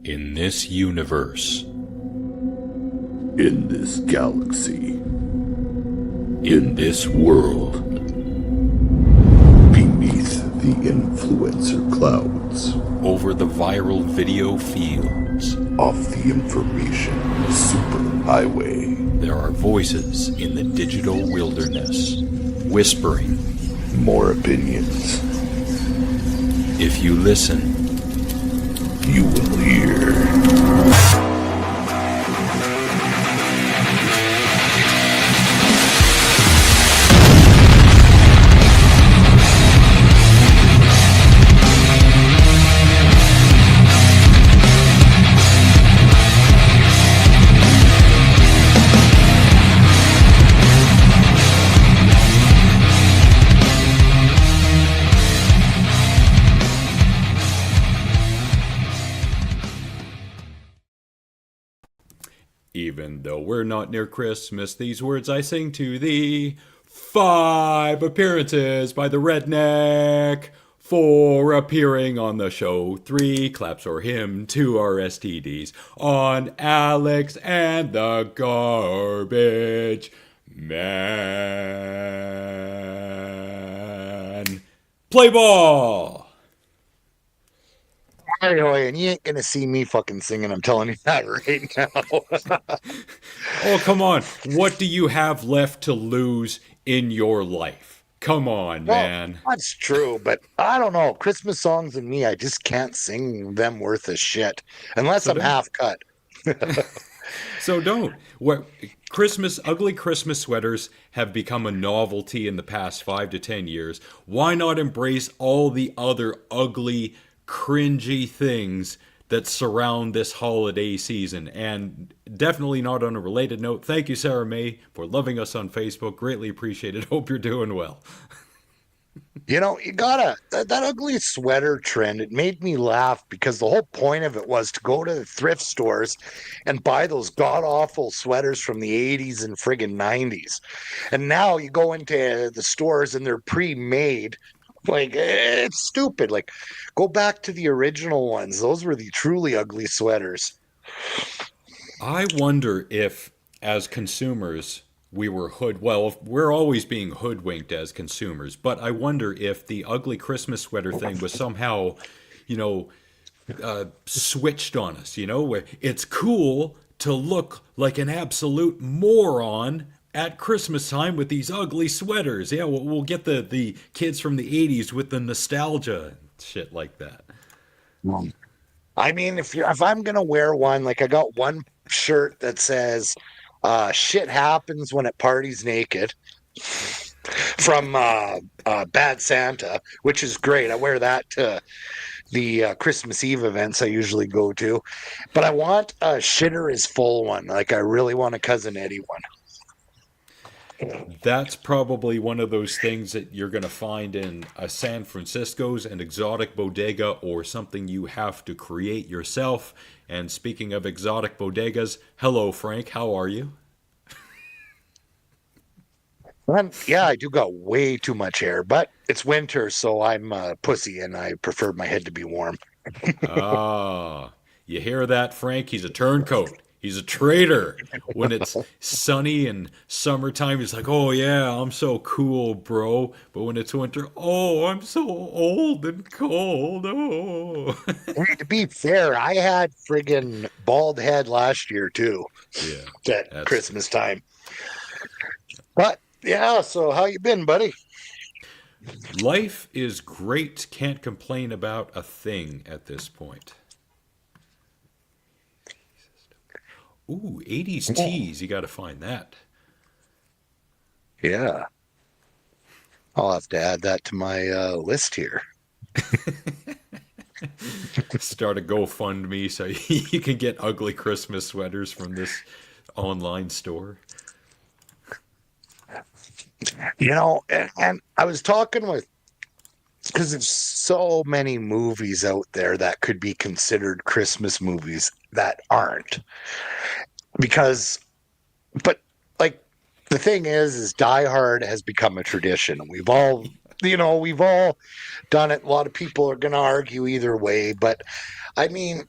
In this universe, in this galaxy, in this world, beneath the influencer clouds, over the viral video fields, off the information superhighway, there are voices in the digital wilderness, whispering more opinions. If you listen, you will hear. even though we're not near Christmas, these words I sing to thee. 5 appearances by the redneck. 4 appearing on the show. 3 claps for him. 2 are STDs on Alex and the Garbage Man. Play ball! Anyway, and you ain't gonna see me fucking singing. I'm telling you that right now. Oh, come on. What do you have left to lose in your life? Come on, Well, man. that's true, but I don't know. Christmas songs and me, I just can't sing them worth a shit unless So I'm don't. half cut. So don't. Ugly Christmas sweaters have become a novelty in the past 5 to 10 years. Why not embrace all the other ugly, cringy things that surround this holiday season? And definitely not on a related note, thank you, Sarah May, for loving us on Facebook. Greatly appreciated. Hope you're doing well. You know, you gotta that ugly sweater trend. It made me laugh because the whole point of it was to go to the thrift stores and buy those god awful sweaters from the 80s and friggin' 90s. And now you go into the stores and they're pre-made. Like, it's stupid. Like, go back to the original ones. Those were the truly ugly sweaters. I wonder if, as consumers, well, we're always being hoodwinked as consumers, but I wonder if the ugly Christmas sweater thing was somehow, you know, switched on us, where it's cool to look like an absolute moron at Christmas time with these ugly sweaters. Yeah, we'll get the kids from the 80s with the nostalgia and shit like that. I mean, if I'm gonna wear one, like I got one shirt that says "Shit happens when it parties naked" from Bad Santa, which is great. I wear that to the Christmas Eve events I usually go to, but I want a shitter is full one. Like I really want a Cousin Eddie one. That's probably one of those things that you're going to find in a San Francisco's an exotic bodega or something you have to create yourself. And speaking of exotic bodegas, hello, Frank. How are you? And yeah, I do got way too much hair, but it's winter, so I'm a pussy and I prefer my head to be warm. Ah, you hear that, Frank? He's a turncoat. He's a traitor. When it's sunny and summertime, he's like, oh yeah, I'm so cool, bro. But when it's winter, oh, I'm so old and cold. Oh. Hey, to be fair, I had friggin' bald head last year too Yeah, at Christmas time. But yeah, so how you been, buddy? life is great. Can't complain about a thing at this point. Ooh, 80s teas. You got to find that. Yeah, I'll have to add that to my list here. Start a GoFundMe so you can get ugly Christmas sweaters from this online store. You know, and I was talking with because there's so many movies out there that could be considered Christmas movies that aren't. Because, but like the thing is Die Hard has become a tradition. We've all done it. A lot of people are going to argue either way, but I mean,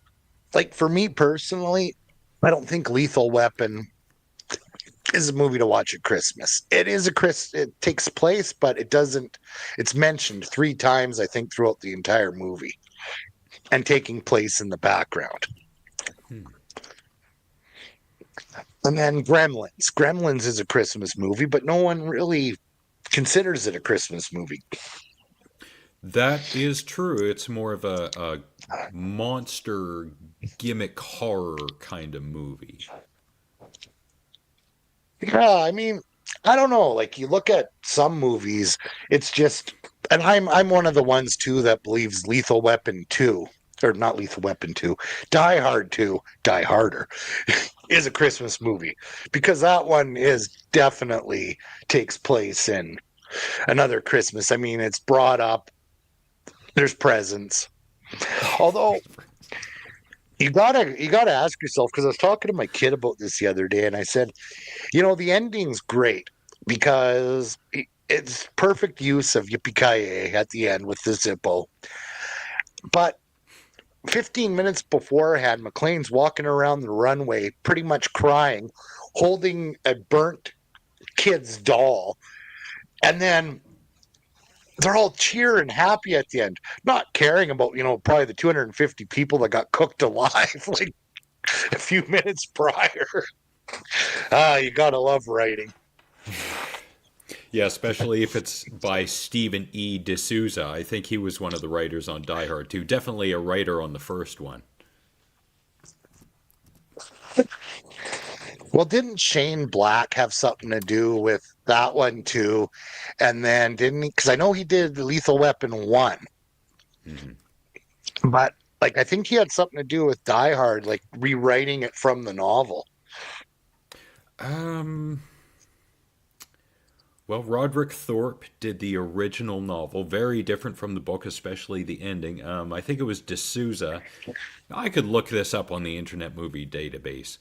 like for me personally, I don't think Lethal Weapon is a movie to watch at Christmas. It is a Chris. It takes place, but it doesn't. It's mentioned three times, I think, throughout the entire movie, and taking place in the background. Hmm. And then Gremlins. Gremlins is a Christmas movie, but no one really considers it a Christmas movie. That is true. It's more of a monster gimmick horror kind of movie. Yeah, I mean, I don't know. Like you look at some movies, it's just, and I'm one of the ones too that believes Lethal Weapon 2, or not Lethal Weapon 2, Die Hard 2, Die Harder, is a Christmas movie because that one is definitely takes place in another Christmas. I mean, it's brought up. There's presents. Although you gotta ask yourself, because I was talking to my kid about this the other day, and I said, the ending's great because it's perfect use of yippee ki at the end with the Zippo. But 15 minutes beforehand, McLean's walking around the runway, pretty much crying, holding a burnt kid's doll, and then they're all cheering happy at the end, not caring about probably the 250 people that got cooked alive like a few minutes prior. You gotta love writing. Yeah, especially if it's by Stephen E. D'Souza. I think he was one of the writers on Die Hard too. Definitely a writer on the first one. Well, didn't Shane Black have something to do with that one too? And then didn't he? Because I know he did Lethal Weapon 1, Hmm. but like I think he had something to do with Die Hard, like rewriting it from the novel. Um, well, Roderick Thorpe did the original novel, very different from the book, especially the ending. I think it was D'Souza. I could look this up on the Internet Movie Database.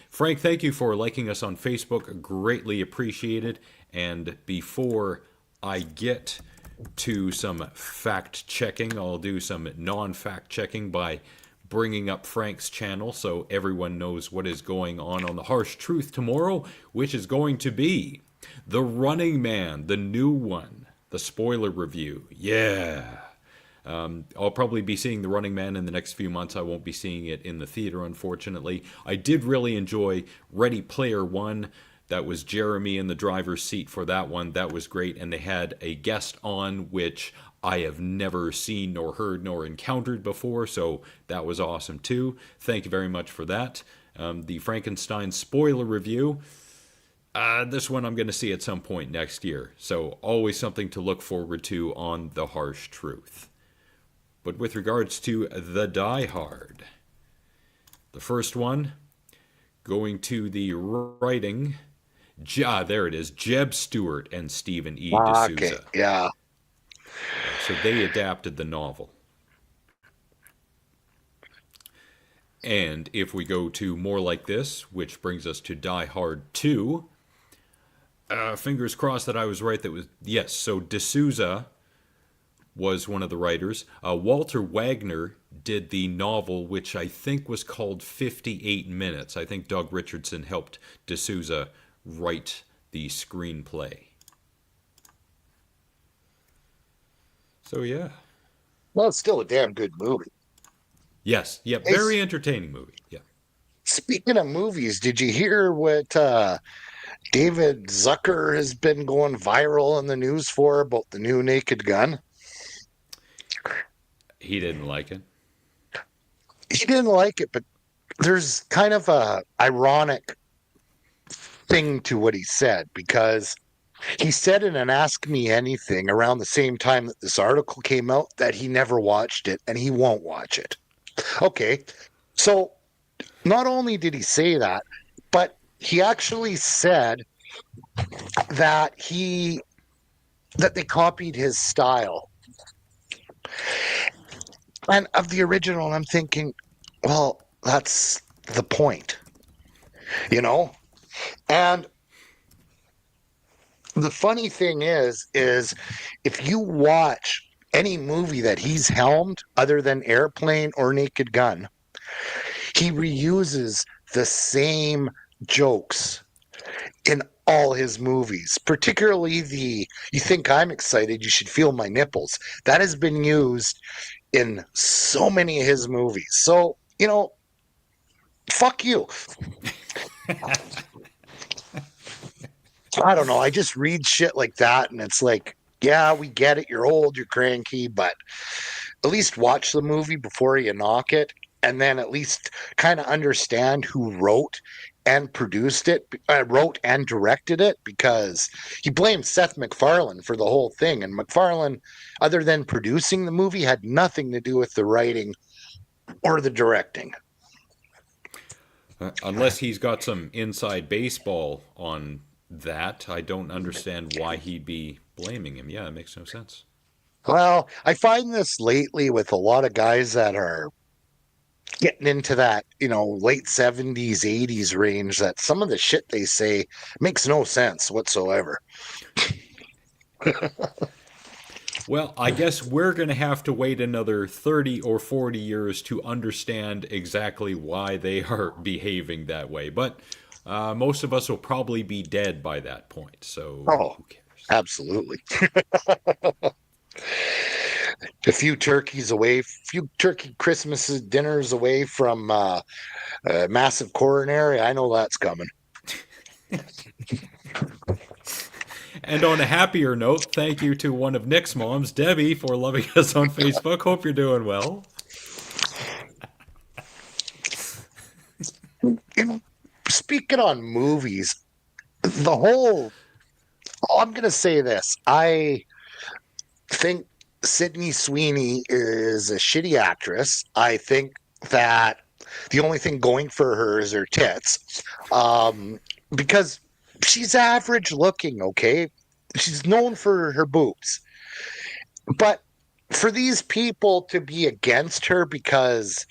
Frank, thank you for liking us on Facebook. Greatly appreciated. And before I get to some fact checking, I'll do some non fact checking by bringing up Frank's channel so everyone knows what is going on the Harsh Truth tomorrow, which is going to be The Running Man, the new one, the spoiler review. Yeah. I'll probably be seeing The Running Man in the next few months. I won't be seeing it in the theater, unfortunately. I did really enjoy Ready Player One. That was Jeremy in the driver's seat for that one. That was great. And they had a guest on, which I have never seen nor heard nor encountered before. So that was awesome too. Thank you very much for that. The Frankenstein spoiler review. This one I'm going to see at some point next year. So always something to look forward to on The Harsh Truth. But with regards to the Die Hard, the first one, going to the writing, there it is, Jeb Stewart and Stephen E. Okay, D'Souza. yeah. So they adapted the novel. And if we go to more like this, which brings us to Die Hard 2, fingers crossed that I was right. That was, yes, so D'Souza was one of the writers. Walter Wagner did the novel, which I think was called 58 Minutes. I think Doug Richardson helped D'Souza write the screenplay. So, yeah. Well, it's still a damn good movie. Yes. Yeah. Hey, Very entertaining movie. Yeah. speaking of movies, did you hear what David Zucker has been going viral in the news for about the new Naked Gun? He didn't like it. He didn't like it, but there's kind of a ironic thing to what he said because he said in an Ask Me Anything around the same time that this article came out that he never watched it and he won't watch it. Okay, so not only did he say that, but he actually said that they copied his style and of the original. And I'm thinking, well, that's the point, you know? And the funny thing is if you watch any movie that he's helmed other than Airplane or Naked Gun, He reuses the same jokes in all his movies, particularly the "you think I'm excited, you should feel my nipples." That has been used in so many of his movies. So, fuck you. I don't know. I just read shit like that and it's like, yeah, we get it. You're old, you're cranky, but at least watch the movie before you knock it, and then at least kind of understand who and produced it, wrote and directed it, because he blamed Seth MacFarlane for the whole thing. And MacFarlane, other than producing the movie, had nothing to do with the writing or the directing. Unless he's got some inside baseball on that, I don't understand why he'd be blaming him. Yeah, it makes no sense. Well, I find this lately with a lot of guys that are getting into that, late 70s, 80s range, that some of the shit they say makes no sense whatsoever. Well, I guess we're going to have to wait another 30 or 40 years to understand exactly why they are behaving that way. But most of us will probably be dead by that point, so Oh, who cares? absolutely. A few turkey Christmas dinners away from massive coronary. I know that's coming. And on a happier note, thank you to one of Nick's moms, Debbie, for loving us on Facebook. Hope you're doing well. Speaking on movies, the whole. Oh, I'm going to say this. I think Sydney Sweeney is a shitty actress. I think that the only thing going for her is her tits, because she's average looking. Okay, she's known for her boobs, but for these people to be against her because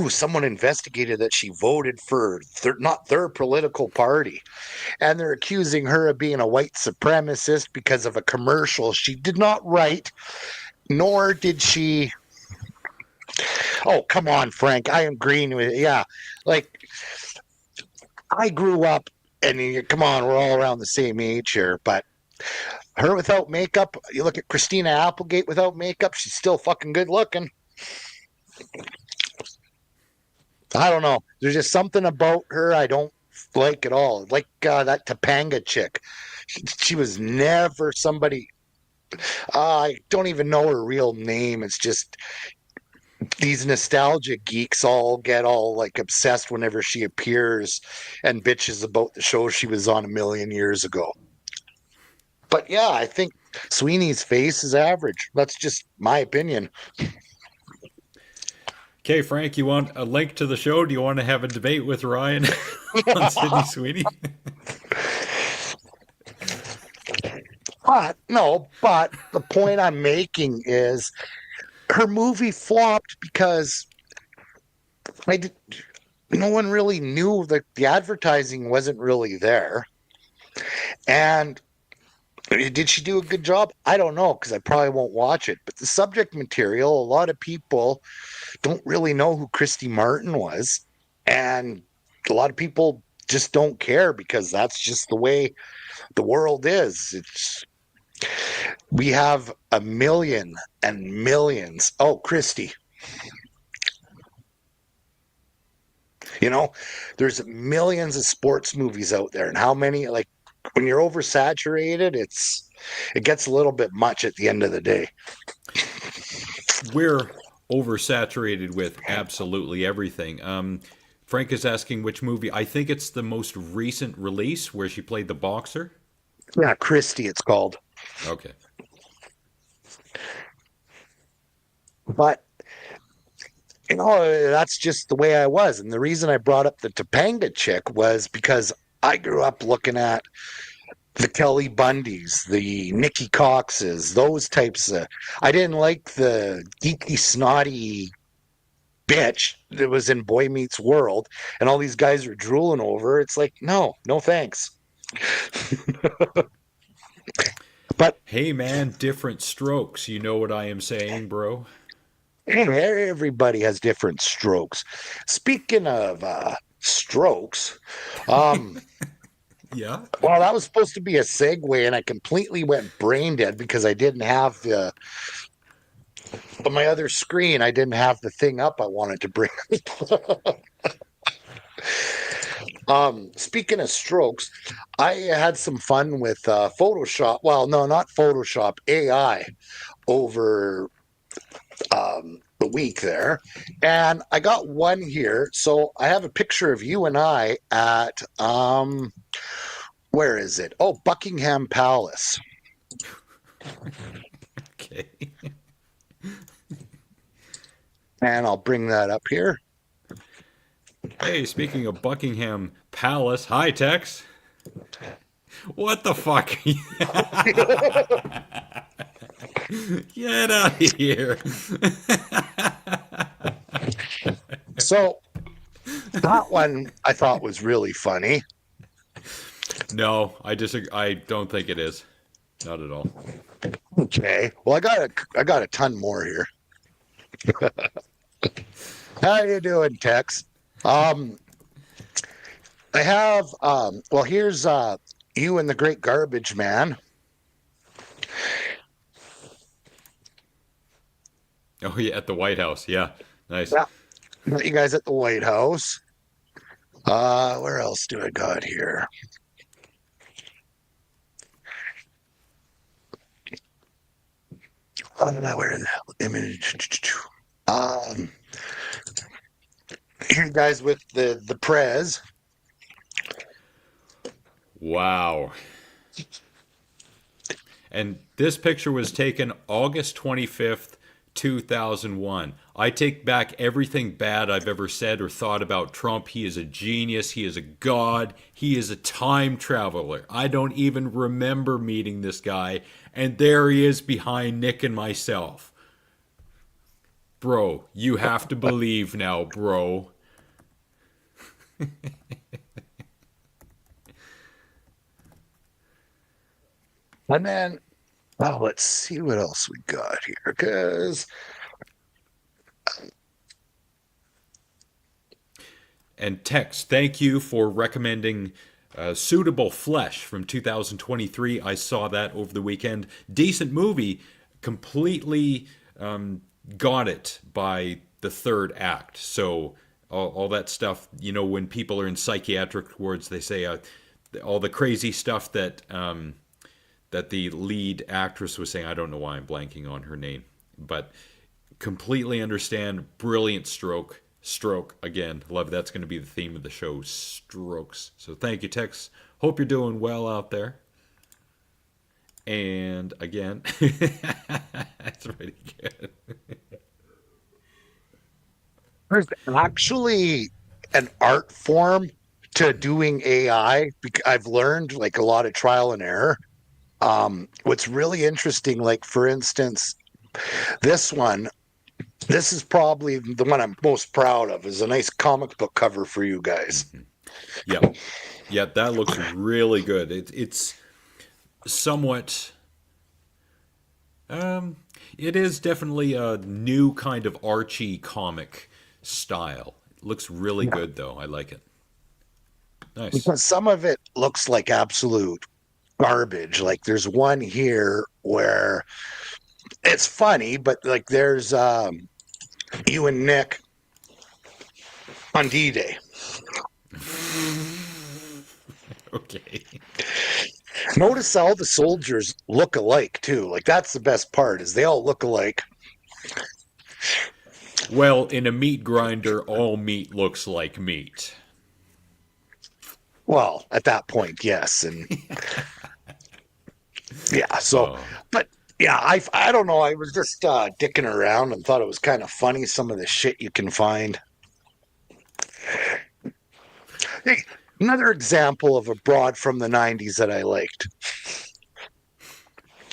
someone investigated that she voted for not their political party, and they're accusing her of being a white supremacist because of a commercial she did not write, nor did she. Oh, come on, Frank. I am green with it. Yeah. Like, I grew up, and come on, we're all around the same age here, but her without makeup, you look at Christina Applegate without makeup, she's still fucking good looking. I don't know. There's just something about her I don't like at all. Like that Topanga chick. She was never somebody. I don't even know her real name. It's just these nostalgia geeks all get all like obsessed whenever she appears and bitches about the show she was on a million years ago. But yeah, I think Sweeney's face is average. That's just my opinion. Okay, Frank, you want a link to the show? Do you want to have a debate with Ryan on Sydney Sweeney? But the point I'm making is her movie flopped because no one really knew that the advertising wasn't really there. And did she do a good job? I don't know, because I probably won't watch it. But the subject material, a lot of people don't really know who Christy Martin was. And a lot of people just don't care because that's just the way the world is. We have a million and millions. Oh, Christy. There's millions of sports movies out there, and how many, like, when you're oversaturated, it gets a little bit much at the end of the day. We're oversaturated with absolutely everything. Frank is asking which movie. I think it's the most recent release where she played the boxer. Yeah, Christy, it's called. Okay. But that's just the way I was. And the reason I brought up the Topanga chick was because I grew up looking at the Kelly Bundys, the Nikki Coxes, those types of. I didn't like the geeky, snotty bitch that was in Boy Meets World, and all these guys were drooling over. It's like, no thanks. But Hey man, different strokes. You know what I am saying, bro? Everybody has different strokes. Speaking of strokes, um, Yeah. well, that was supposed to be a segue, and I completely went brain dead because I didn't have the on my other screen. I didn't have the thing up I wanted to bring. Speaking of strokes, I had some fun with Photoshop. Well, no, not Photoshop, AI over the week there. And I got one here. So I have a picture of you and I at, where is it? Oh, Buckingham Palace. Okay. And I'll bring that up here. Hey, speaking of Buckingham Palace, hi Tex. What the fuck? Get out of here. So that one I thought was really funny. No, I disagree. I don't think it is. Not at all. Okay. Well, I got a ton more here. How you doing, Tex? Um, I have well, here's you and the Great Garbage Man. Oh yeah, at the White House. Yeah, nice. Yeah, got you guys at the White House. Where else do I got here? Where in the hell image? Um, here you guys with the Prez. Wow. And this picture was taken August 25th, 2001. I take back everything bad I've ever said or thought about Trump. He is a genius. He is a god. He is a time traveler. I don't even remember meeting this guy. And there he is behind Nick and myself. Bro, you have to believe now, bro. And then, oh, let's see what else we got here. Because And Tex, thank you for recommending Suitable Flesh from 2023. I saw that over the weekend. Decent movie. Completely got it by the third act. So all that stuff, you know, when people are in psychiatric wards, they say all the crazy stuff that that the lead actress was saying. I don't know why I'm blanking on her name, but completely understand. Brilliant stroke again. Love that's going to be the theme of the show, strokes. So thank you, Tex. Hope you're doing well out there. And again, that's pretty good. there's actually an art form to doing AI. I've learned like a lot of trial and error. What's really interesting, like for instance, this one, this is probably the one I'm most proud of, is a nice comic book cover for you guys. Yep. Yeah, that looks really good. It's somewhat it is definitely a new kind of Archie comic style. It looks really good though. I like it. Nice. Because some of it looks like absolute garbage. Like there's one here where it's funny, but like there's you and Nick on D-Day. Okay. Notice all the soldiers look alike too. Like that's the best part, is they all look alike. Well, in a meat grinder, all meat looks like meat. Well, at that point, yes. And yeah, so Oh, but yeah, I don't know. I was just dicking around and thought it was kind of funny, some of the shit you can find. Hey, another example of a broad from the 90s that I liked.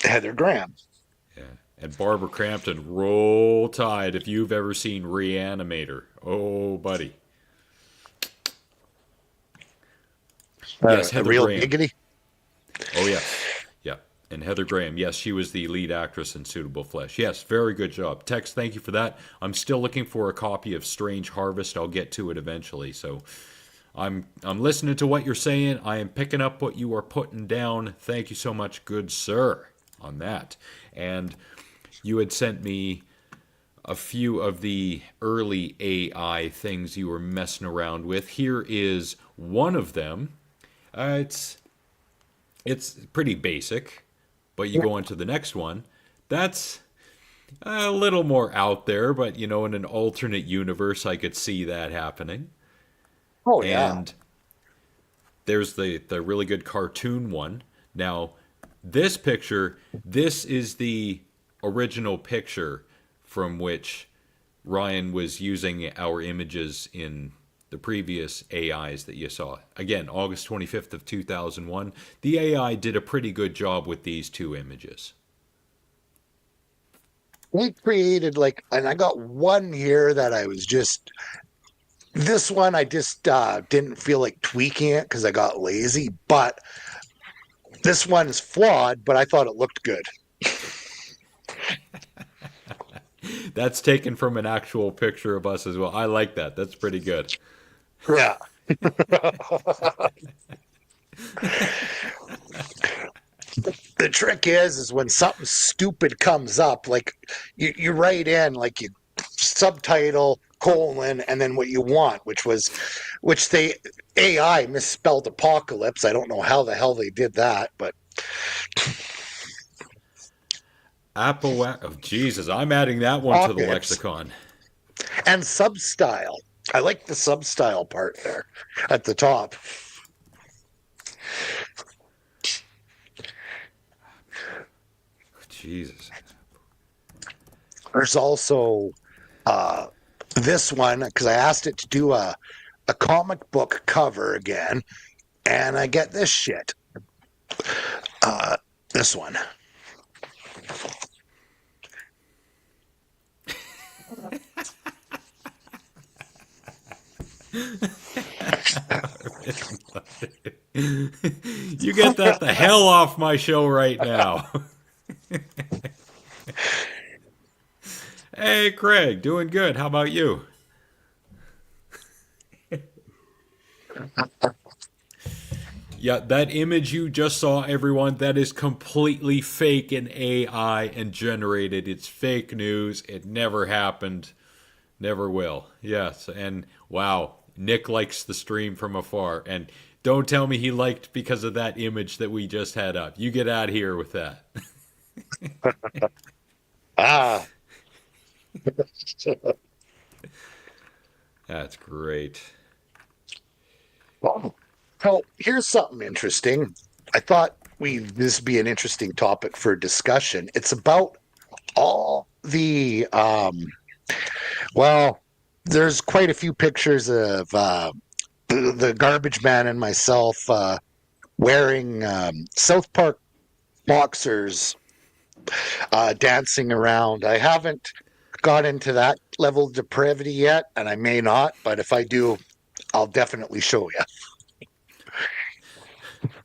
Heather Graham. yeah. And Barbara Crampton, roll tide if you've ever seen Reanimator. Oh, buddy. Yes, A Heather real Graham. giggity. Oh, yes. Yeah. And Heather Graham, yes, she was the lead actress in Suitable Flesh. Yes, very good job. Tex, thank you for that. I'm still looking for a copy of Strange Harvest. I'll get to it eventually. So I'm listening to what you're saying. I am picking up what you are putting down. Thank you so much, good sir, on that. And you had sent me a few of the early AI things you were messing around with. Here is one of them. It's pretty basic, but you go on to the next one. That's a little more out there, but in an alternate universe, I could see that happening. Oh yeah. And there's the really good cartoon one. Now, this picture, this is the original picture from which Ryan was using our images in the previous AIs that you saw. Again, August 25th of 2001. The AI did a pretty good job with these two images. We created and I got one here that I was just. This one I just didn't feel like tweaking it because I got lazy. But this one is flawed, but I thought it looked good. That's taken from an actual picture of us as well. I like that. That's pretty good. Yeah. The trick is when something stupid comes up, like you write in, like you subtitle colon and then what you want, which they AI misspelled apocalypse. I don't know how the hell they did that, but Oh, Jesus, I'm adding that one to the lexicon. And substyle. I like the substyle part there at the top. Jesus. There's also this one, because I asked it to do a comic book cover again, and I get this shit. This one. You get that the hell off my show right now. Hey, Craig, doing good. How about you? Yeah, that image you just saw, everyone, that is completely fake and AI and generated. It's fake news. It never happened. Never will. Yes, and wow, Nick likes the stream from afar. And don't tell me he liked because of that image that we just had up. You get out of here with that. Ah. That's great. Well, here's something interesting. I thought this would be an interesting topic for discussion. It's about all the well, there's quite a few pictures of the garbage man and myself wearing South Park boxers dancing around. I haven't got into that level of depravity yet, and I may not, but if I do, I'll definitely show you.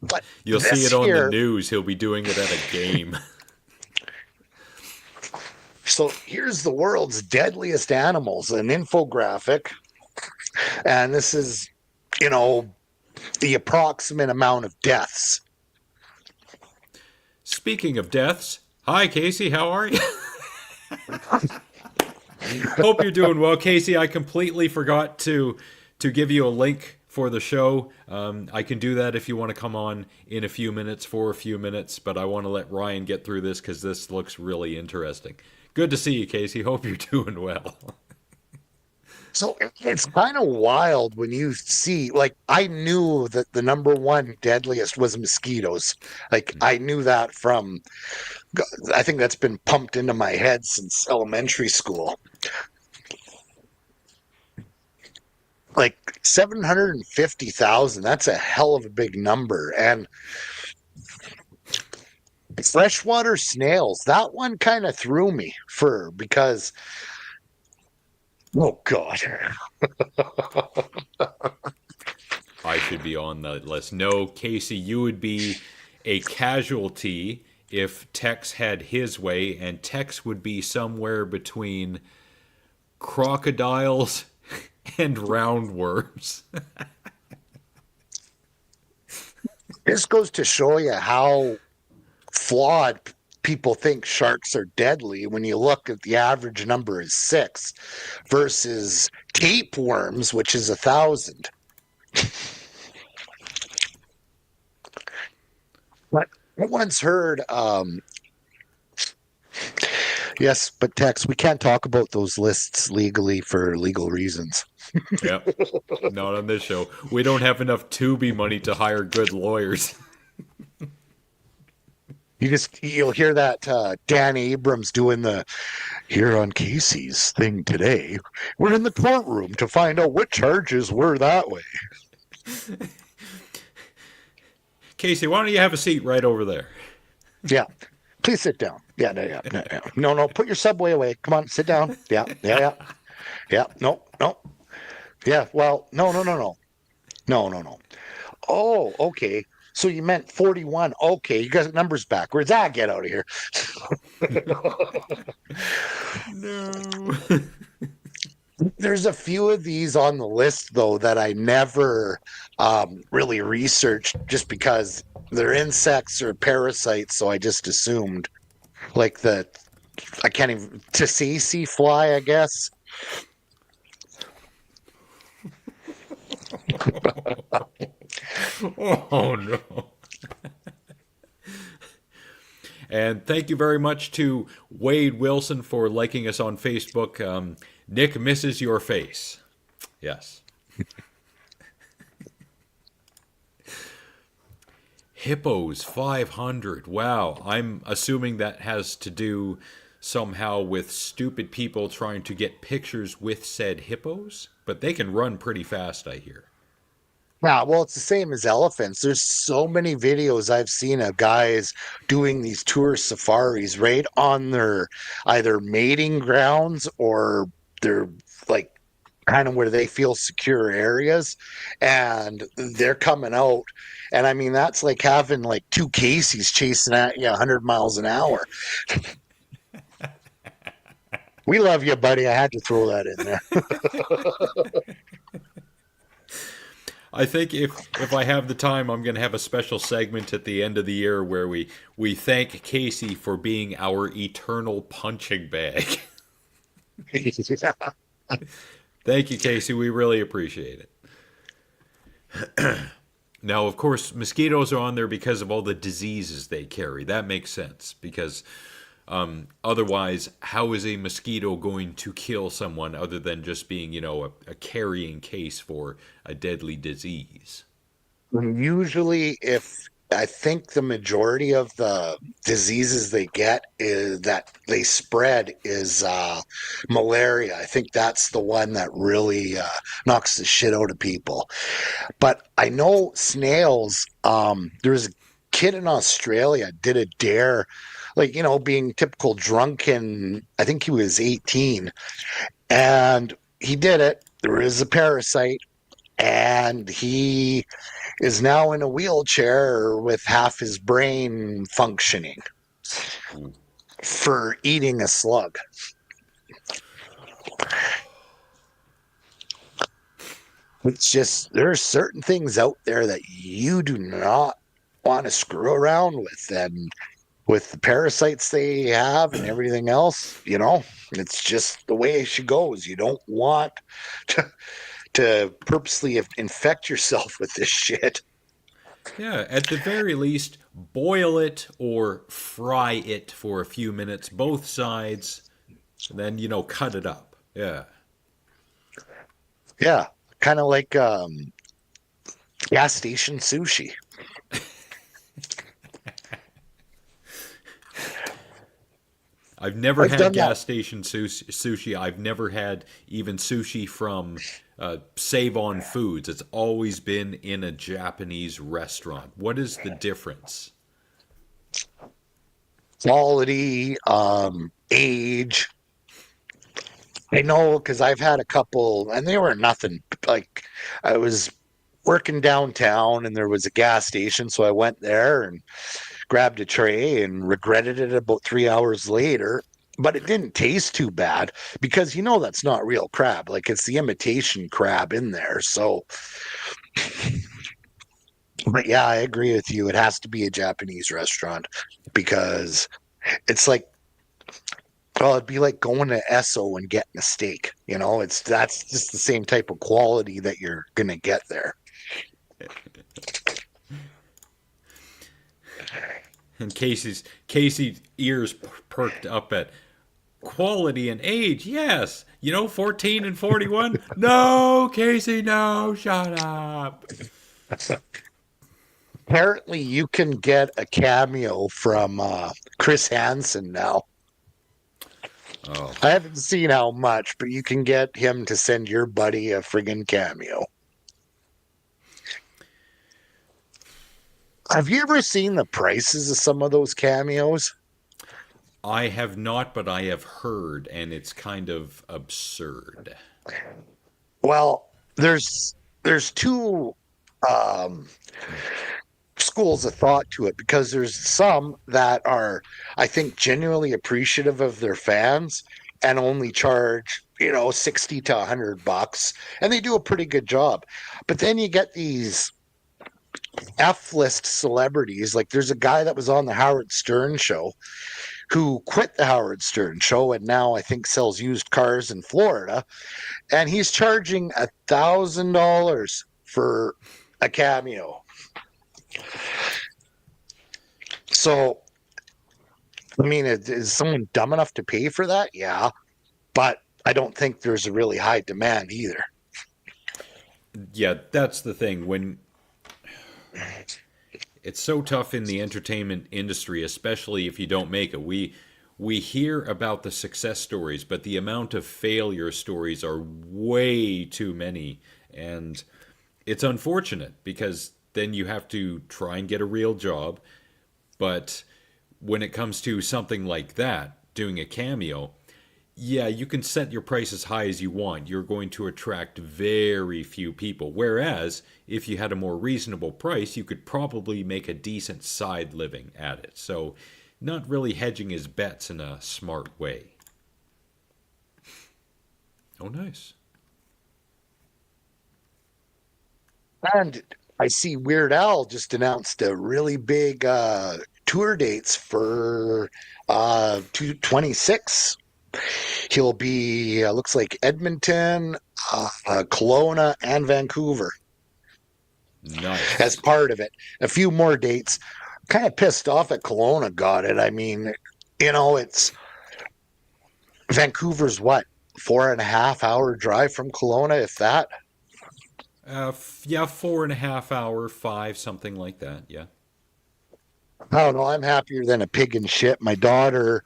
But you'll see it on the news. He'll be doing it at a game. So here's the world's deadliest animals, an infographic. And this is, the approximate amount of deaths. Speaking of deaths, hi, Casey. How are you? Hope you're doing well, Casey. I completely forgot to give you a link for the show. I can do that if you want to come on in for a few minutes, but I want to let Ryan get through this because this looks really interesting. Good to see you, Casey. Hope you're doing well. So it's kind of wild when you see, I knew that the number one deadliest was mosquitoes. I knew that I think that's been pumped into my head since elementary school. 750,000, that's a hell of a big number. And freshwater snails, that one kind of threw me because oh god. I should be on the list. No, Casey, you would be a casualty if Tex had his way, and Tex would be somewhere between crocodiles and roundworms. This goes to show you how flawed people think sharks are deadly when you look at the average number is 6 versus tapeworms, which is 1,000. But I once heard, yes, but Tex, we can't talk about those lists legally for legal reasons. Yep. Not on this show. We don't have enough Tubi money to hire good lawyers. You'll hear that Dan Abrams doing the here on Casey's thing today. We're in the courtroom to find out what charges were that way. Casey, why don't you have a seat right over there? Yeah. Please sit down. Yeah, no, yeah, no, yeah. No, put your Subway away. Come on, sit down. Yeah. Yeah, no. Yeah, well, no. No. Oh, okay. So you meant 41. Okay, you got numbers backwards. Get out of here. No. There's a few of these on the list, though, that I never really researched just because they're insects or parasites, so I just assumed. Like I can't even, tsetse fly, I guess. Oh, no. And thank you very much to Wade Wilson for liking us on Facebook. Nick misses your face. Yes. Hippos 500. Wow. I'm assuming that has to do somehow with stupid people trying to get pictures with said hippos, but they can run pretty fast, I hear. Yeah, well, it's the same as elephants. There's so many videos I've seen of guys doing these tour safaris right on their either mating grounds or their like kind of where they feel secure areas, and they're coming out. And I mean, that's like having like two Caseys chasing at you 100 miles an hour. We love you, buddy. I had to throw that in there. I think if I have the time, I'm going to have a special segment at the end of the year where we thank Casey for being our eternal punching bag. Yeah. Thank you, Casey. We really appreciate it. Now, of course, mosquitoes are on there because of all the diseases they carry. That makes sense because otherwise, how is a mosquito going to kill someone other than just being, a carrying case for a deadly disease? Usually, if I think the majority of the diseases they get is that they spread is malaria. I think that's the one that really knocks the shit out of people. But I know snails. There was a kid in Australia did a dare, like being typical drunken. I think he was 18, and he did it. There is a parasite, and he is now in a wheelchair with half his brain functioning for eating a slug. It's just there are certain things out there that you do not want to screw around with, and with the parasites they have and everything else, it's just the way she goes. You don't want to purposely infect yourself with this shit. Yeah, at the very least, boil it or fry it for a few minutes, both sides, and then, cut it up. Yeah. Yeah, kind of like gas station sushi. I've never I've had done gas that. station sushi. I've never had even sushi from Save On Foods. It's always been in a Japanese restaurant. What is the difference? Quality, age. I know because I've had a couple, and they were nothing. Like I was working downtown, and there was a gas station, so I went there and grabbed a tray and regretted it about 3 hours later. But it didn't taste too bad because that's not real crab. Like it's the imitation crab in there. So, but yeah, I agree with you. It has to be a Japanese restaurant because it's like, well, it'd be like going to Esso and getting a steak. That's just the same type of quality that you're gonna get there. And Casey's ears perked up at quality and age. Yes, 14 and 41. No, Casey, no, shut up. Apparently, you can get a cameo from Chris Hansen now. Oh, I haven't seen how much, but you can get him to send your buddy a friggin' cameo. Have you ever seen the prices of some of those cameos? I have not, but I have heard, and it's kind of absurd. Well, there's two um, schools of thought to it because there's some that are, I think, genuinely appreciative of their fans and only charge 60 to $100, and they do a pretty good job. But then you get these F-list celebrities. Like there's a guy that was on the Howard Stern show who quit the Howard Stern show and now I think sells used cars in Florida, and he's charging $1,000 for a cameo. So, I mean, is someone dumb enough to pay for that? Yeah, but I don't think there's a really high demand either. Yeah, that's the thing. When it's so tough in the entertainment industry, especially if you don't make it. We hear about the success stories, but the amount of failure stories are way too many, and it's unfortunate because then you have to try and get a real job. But when it comes to something like that, doing a cameo, yeah, you can set your price as high as you want. You're going to attract very few people. Whereas, if you had a more reasonable price, you could probably make a decent side living at it. So, not really hedging his bets in a smart way. Oh, nice. And I see Weird Al just announced a really big tour dates for 226. He'll be, looks like Edmonton, Kelowna, and Vancouver as Nice. part of it. A few more dates. Kind of pissed off that Kelowna got it. I mean, it's Vancouver's what, 4.5 hour drive from Kelowna, if that. Yeah, 4.5 hour, five, something like that. Yeah. I don't know. I'm happier than a pig in shit. My daughter,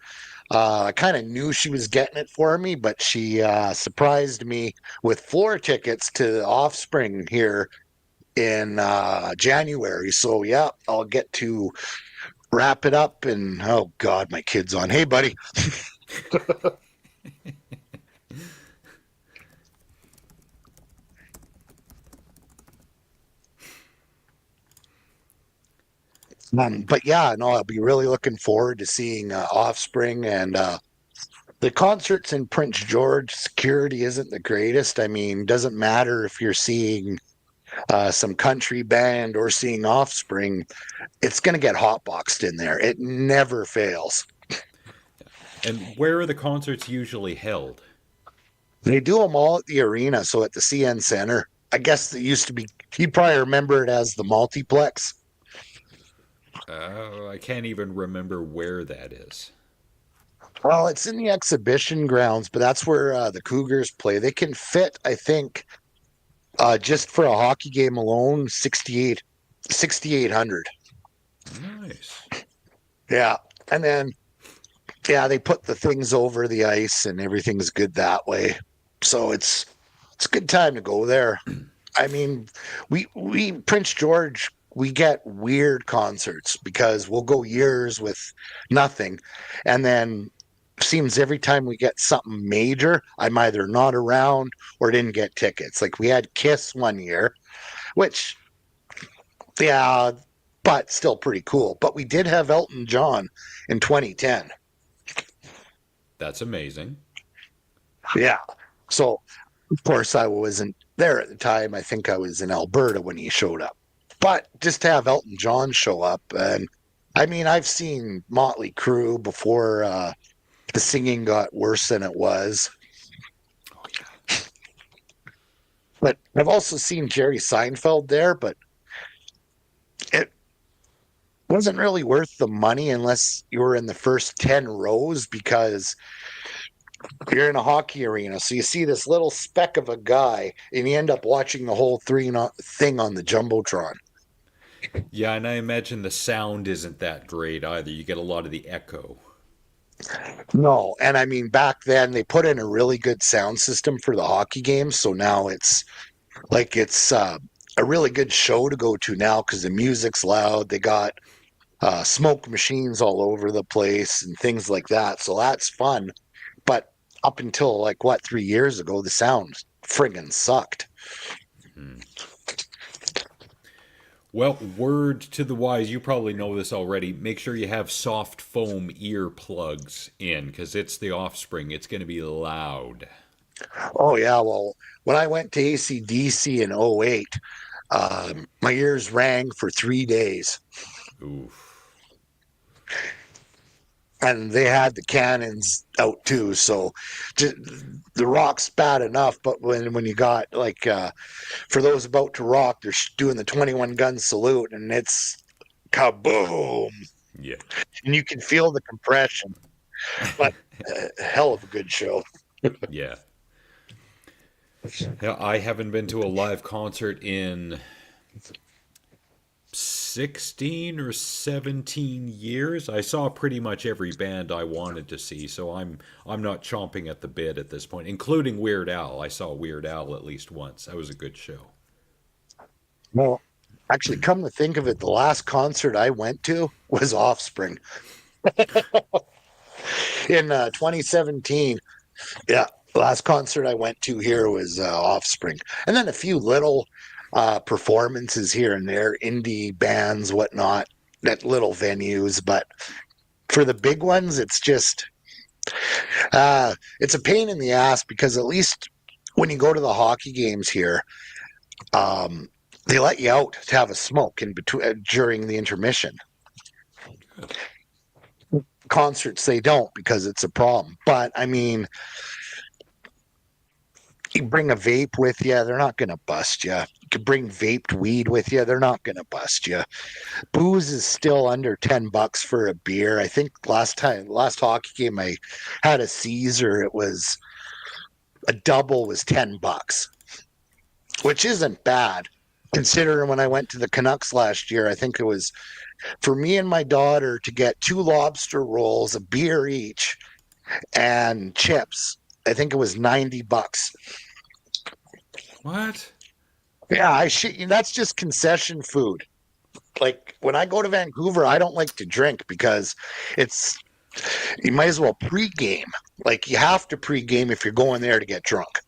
I kind of knew she was getting it for me, but she surprised me with floor tickets to the Offspring here in January. So, yeah, I'll get to wrap it up. And oh, God, my kid's on. Hey, buddy. But yeah, no, I'll be really looking forward to seeing Offspring and the concerts in Prince George. Security isn't the greatest. I mean, doesn't matter if you're seeing some country band or seeing Offspring, it's going to get hotboxed in there. It never fails. And where are the concerts usually held? They do them all at the arena, so at the CN Center. I guess it used to be, you'd probably remember it as the multiplex. I can't even remember where that is. Well, it's in the exhibition grounds, but that's where the Cougars play. They can fit, I think, just for a hockey game alone, 6,800. Nice. Yeah. And then, yeah, they put the things over the ice and everything's good that way. So it's a good time to go there. I mean, we Prince George, we get weird concerts because we'll go years with nothing. And then seems every time we get something major, I'm either not around or didn't get tickets. Like we had Kiss one year, which, yeah, but still pretty cool. But we did have Elton John in 2010. That's amazing. Yeah. So, of course, I wasn't there at the time. I think I was in Alberta when he showed up. But just to have Elton John show up, and I mean, I've seen Motley Crue before the singing got worse than it was. Oh yeah. But I've also seen Jerry Seinfeld there, but it wasn't really worth the money unless you were in the first 10 rows because you're in a hockey arena. So you see this little speck of a guy and you end up watching the whole thing on the Jumbotron. Yeah, and I imagine the sound isn't that great either. You get a lot of the echo. No, and I mean, back then they put in a really good sound system for the hockey games. So now it's a really good show to go to now because the music's loud. They got smoke machines all over the place and things like that. So that's fun. But up until like what 3 years ago, the sound friggin' sucked. Hmm. Well, word to the wise, you probably know this already. Make sure you have soft foam ear plugs in because it's the offspring. It's going to be loud. Oh yeah, well, when I went to ACDC in '08, my ears rang for 3 days, Oof. and they had the cannons out too. So just, the rock's bad enough, but when you got like for those about to rock, they're doing the 21 gun salute, and it's kaboom, Yeah. and you can feel the compression. But hell of a good show. Yeah. Yeah, I haven't been to a live concert in 16 or 17 years. I saw pretty much every band I wanted to see, so I'm not chomping at the bit at this point, including Weird Al. I saw Weird Al at least once. That was a good show. Well, actually, come to think of it, the last concert I went to was Offspring in 2017. Yeah, last concert I went to here was Offspring, and then a few little performances here and there, indie bands, whatnot, at little venues. But for the big ones, it's a pain in the ass because at least when you go to the hockey games here, um, they let you out to have a smoke in between during the intermission. Concerts they don't because it's a problem. But I mean, you bring a vape with you, they're not going to bust you. You could bring vaped weed with you, they're not going to bust you. Booze is still under $10 for a beer. I think last hockey game I had a Caesar, it was a double was $10, which isn't bad. Considering when I went to the Canucks last year, I think it was for me and my daughter to get 2 lobster rolls, a beer each, and chips. I think it was $90. What? Yeah, that's just concession food. Like when I go to Vancouver, I don't like to drink because it's you might as well pregame. Like you have to pregame if you're going there to get drunk.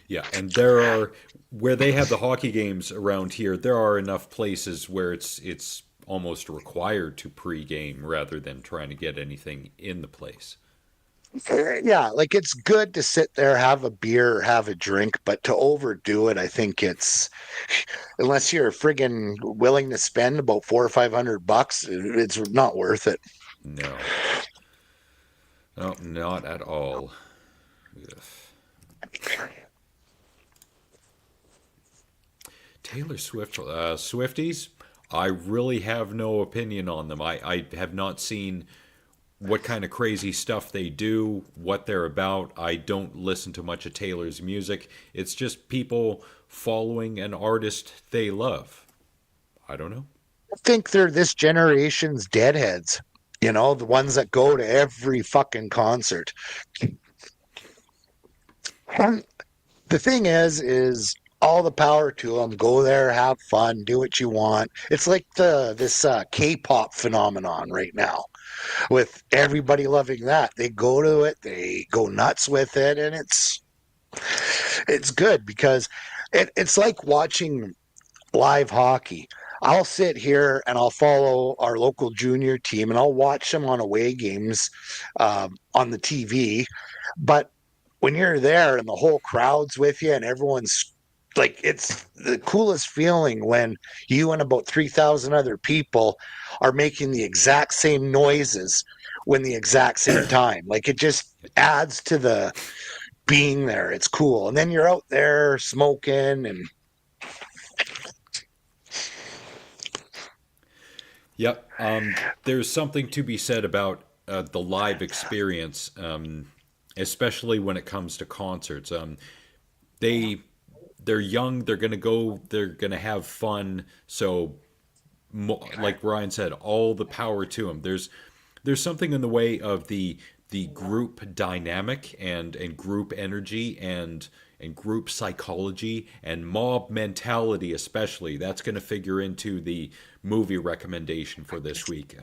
Yeah, and there are where they have the hockey games around here. There are enough places where it's almost required to pregame rather than trying to get anything in the place. Yeah, like it's good to sit there, have a beer, have a drink, but to overdo it, I think it's unless you're friggin' willing to spend about 400 or 500 bucks, it's not worth it. No, no, not at all. Ugh. Taylor Swift, Swifties. I really have no opinion on them. I have not seen what kind of crazy stuff they do, what they're about. I don't listen to much of Taylor's music. It's just people following an artist they love. I don't know. I think they're this generation's deadheads. You know, the ones that go to every fucking concert. And the thing is all the power to them. Go there, have fun, do what you want. It's like this K-pop phenomenon right now, with everybody loving that. They go to it, they go nuts with it, and it's good because it's like watching live hockey. I'll sit here and I'll follow our local junior team and I'll watch them on away games on the TV. But when you're there and the whole crowd's with you and everyone's like, it's the coolest feeling when you and about 3,000 other people are making the exact same noises when the exact same time. Like it just adds to the being there. It's cool. And then you're out there smoking and Yep. There's something to be said about the live experience, especially when it comes to concerts. They they're young. They're gonna go. They're gonna have fun. So, like Ryan said, all the power to them. There's something in the way of the group dynamic and group energy and group psychology and mob mentality, especially. That's going to figure into the movie recommendation for this week.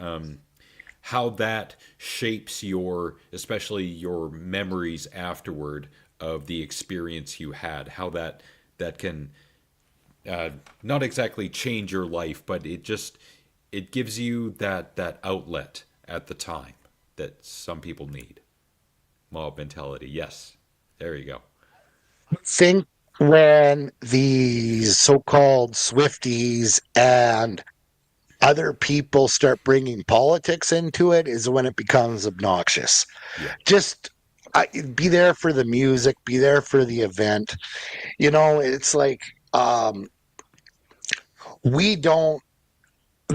How that shapes your, especially your memories afterward of the experience you had. How that can not exactly change your life, but it gives you that outlet at the time that some people need. Mob mentality. Yes. There you go. think when these so-called Swifties and other people start bringing politics into it is when it becomes obnoxious. Yeah. Just be there for the music, be there for the event. It's like we don't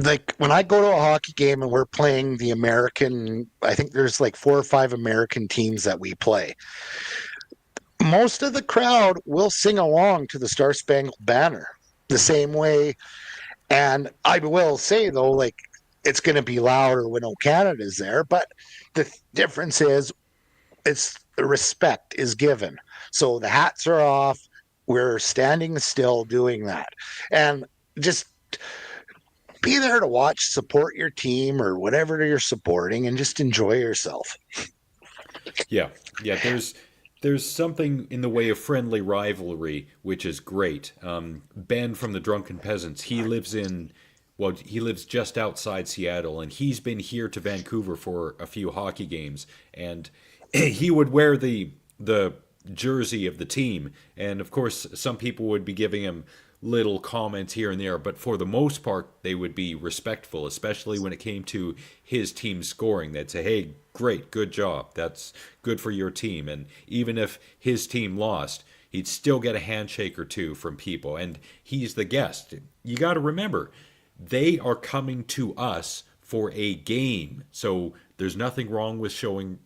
like when I go to a hockey game and we're playing the American, I think there's like 4 or 5 American teams that we play. Most of the crowd will sing along to the Star Spangled Banner the same way. And I will say, though, like it's going to be louder when O Canada's there. But the difference is it's the respect is given. So the hats are off. We're standing still doing that. And just be there to watch, support your team or whatever you're supporting, and just enjoy yourself. Yeah. Yeah. There's something in the way of friendly rivalry, which is great. Ben from the Drunken Peasants, he lives just outside Seattle, and he's been here to Vancouver for a few hockey games, and he would wear the jersey of the team, and of course, some people would be giving him little comments here and there, but for the most part, they would be respectful, especially when it came to his team scoring. They'd say, "Hey, great, good job. That's good for your team." And even if his team lost, he'd still get a handshake or two from people. And he's the guest. You got to remember, they are coming to us for a game, so there's nothing wrong with showing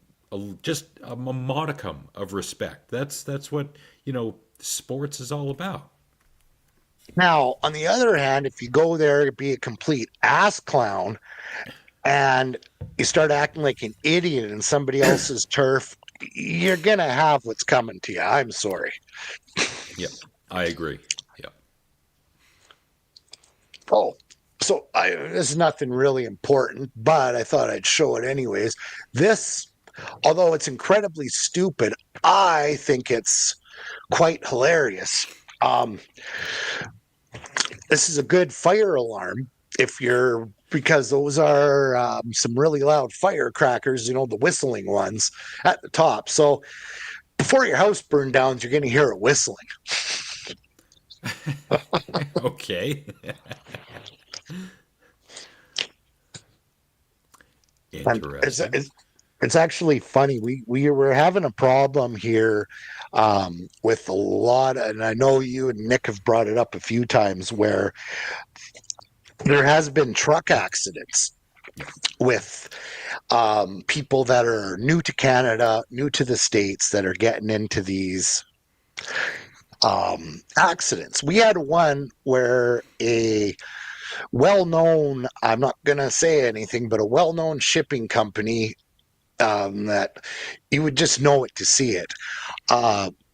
just a modicum of respect. That's what sports is all about. Now, on the other hand, if you go there to be a complete ass clown and you start acting like an idiot in somebody else's turf, you're going to have what's coming to you. I'm sorry. Yeah, I agree. Yeah. Oh, so this is nothing really important, but I thought I'd show it anyways. This, although it's incredibly stupid, I think it's quite hilarious. Um, this is a good fire alarm if you're because those are some really loud firecrackers, the whistling ones at the top. So before your house burned down, you're going to hear it whistling. Okay. And it's, Interesting. it's it's actually funny. We were having a problem here with a lot, and I know you and Nick have brought it up a few times, where there has been truck accidents with people that are new to Canada, new to the States, that are getting into these accidents. We had one where a well-known, I'm not going to say anything, but a well-known shipping company that you would just know it to see it,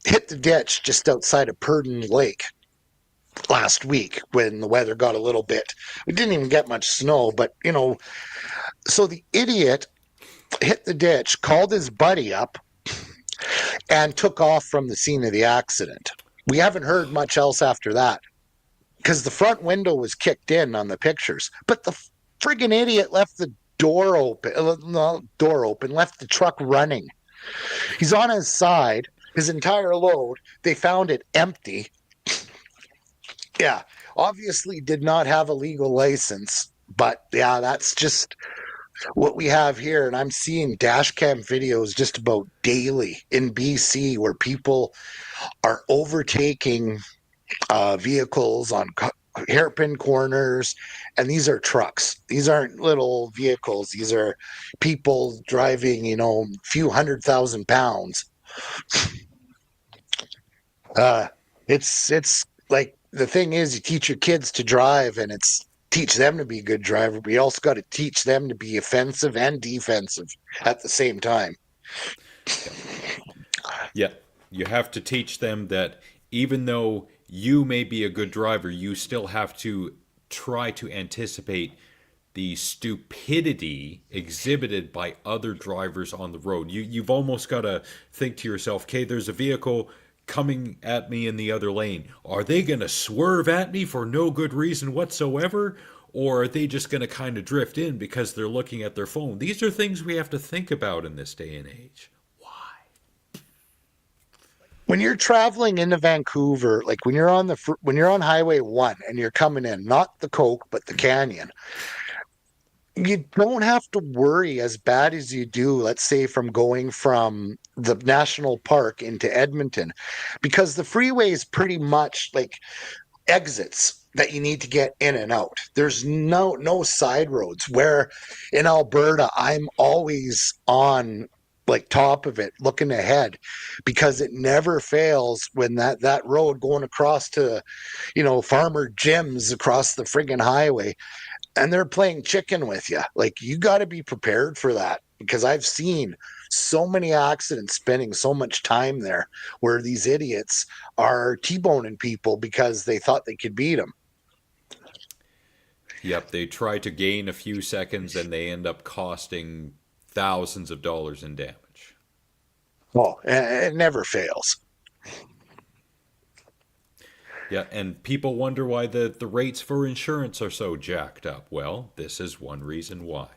hit the ditch just outside of Purden Lake last week when the weather got a little bit. We didn't even get much snow, but so the idiot hit the ditch, called his buddy up, and took off from the scene of the accident. We haven't heard much else after that. because the front window was kicked in on the pictures, but the friggin' idiot left the door open, no, door open, left the truck running. He's on his side, his entire load. They found it empty. Yeah, obviously did not have a legal license, but yeah, that's just what we have here. And I'm seeing dash cam videos just about daily in BC where people are overtaking vehicles on hairpin corners, and these are trucks. These aren't little vehicles. These are people driving, a few 100,000 pounds. Uh, it's like the thing is, you teach your kids to drive, and it's teach them to be a good driver. But you also got to teach them to be offensive and defensive at the same time. Yeah, you have to teach them that even though you may be a good driver, you still have to try to anticipate the stupidity exhibited by other drivers on the road. You've almost got to think to yourself, okay, there's a vehicle coming at me in the other lane. Are they going to swerve at me for no good reason whatsoever? Or are they just going to kind of drift in because they're looking at their phone? These are things we have to think about in this day and age. When you're traveling into Vancouver, like when you're on Highway 1 and you're coming in, not the Coke but the Canyon, you don't have to worry as bad as you do, let's say, from going from the national park into Edmonton, because the freeway is pretty much like exits that you need to get in and out. There's no side roads, where in Alberta I'm always on like top of it looking ahead, because it never fails when that road going across to Farmer Jim's across the friggin' highway, and they're playing chicken with you. Like, you got to be prepared for that, because I've seen so many accidents spending so much time there where these idiots are T-boning people because they thought they could beat them. Yep, they try to gain a few seconds and they end up costing thousands of dollars in damage. Well, it never fails. Yeah, and people wonder why the rates for insurance are so jacked up. Well, this is one reason why.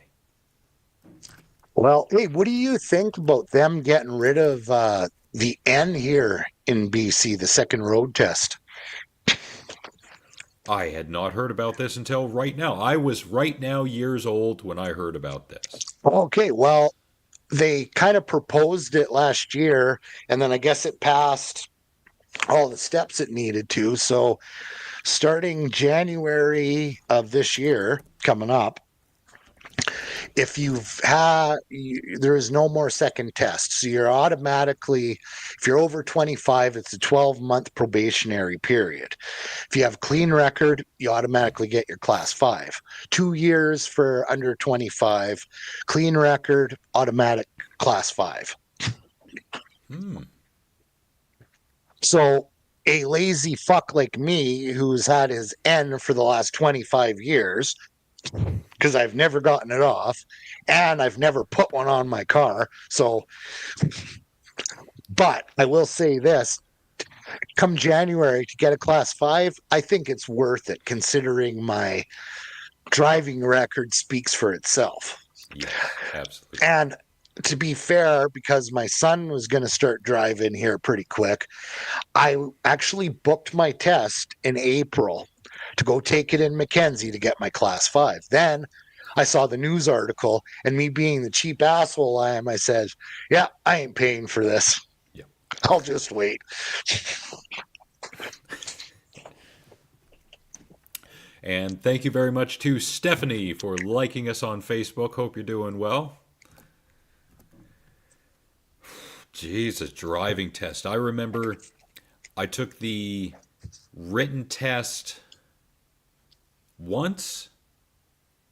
Well, hey, what do you think about them getting rid of the N here in BC, the second road test? I had not heard about this until right now. I was right now years old when I heard about this. Okay, well, they kind of proposed it last year, and then I guess it passed all the steps it needed to. So starting January of this year, coming up, if there is no more second test. So you're automatically, if you're over 25, it's a 12-month probationary period. If you have a clean record, you automatically get your class 5. 2 years for under 25, clean record, automatic class 5. So a lazy fuck like me, who's had his N for the last 25 years, because I've never gotten it off, and I've never put one on my car. So, but I will say this, come January to get a class 5, I think it's worth it, considering my driving record speaks for itself. Yes, absolutely. And to be fair, because my son was going to start driving here pretty quick, I actually booked my test in April to go take it in Mackenzie to get my class 5. Then I saw the news article, and me being the cheap asshole I am, I said, yeah, I ain't paying for this. Yeah. I'll just wait. And thank you very much to Stephanie for liking us on Facebook. Hope you're doing well. Jesus, driving test. I remember I took the written test once.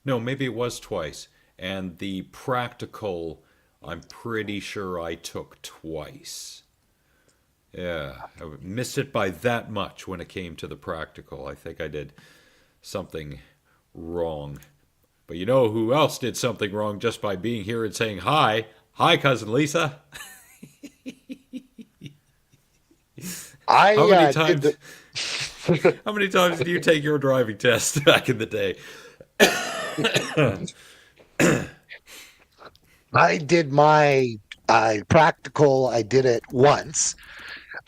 No, maybe it was twice. And the practical, I'm pretty sure I took twice. Yeah, I missed it by that much when it came to the practical. I think I did something wrong. But you know who else did something wrong just by being here and saying hi? Hi, Cousin Lisa. I How many times? How many times did you take your driving test back in the day? I did my practical. I did it once,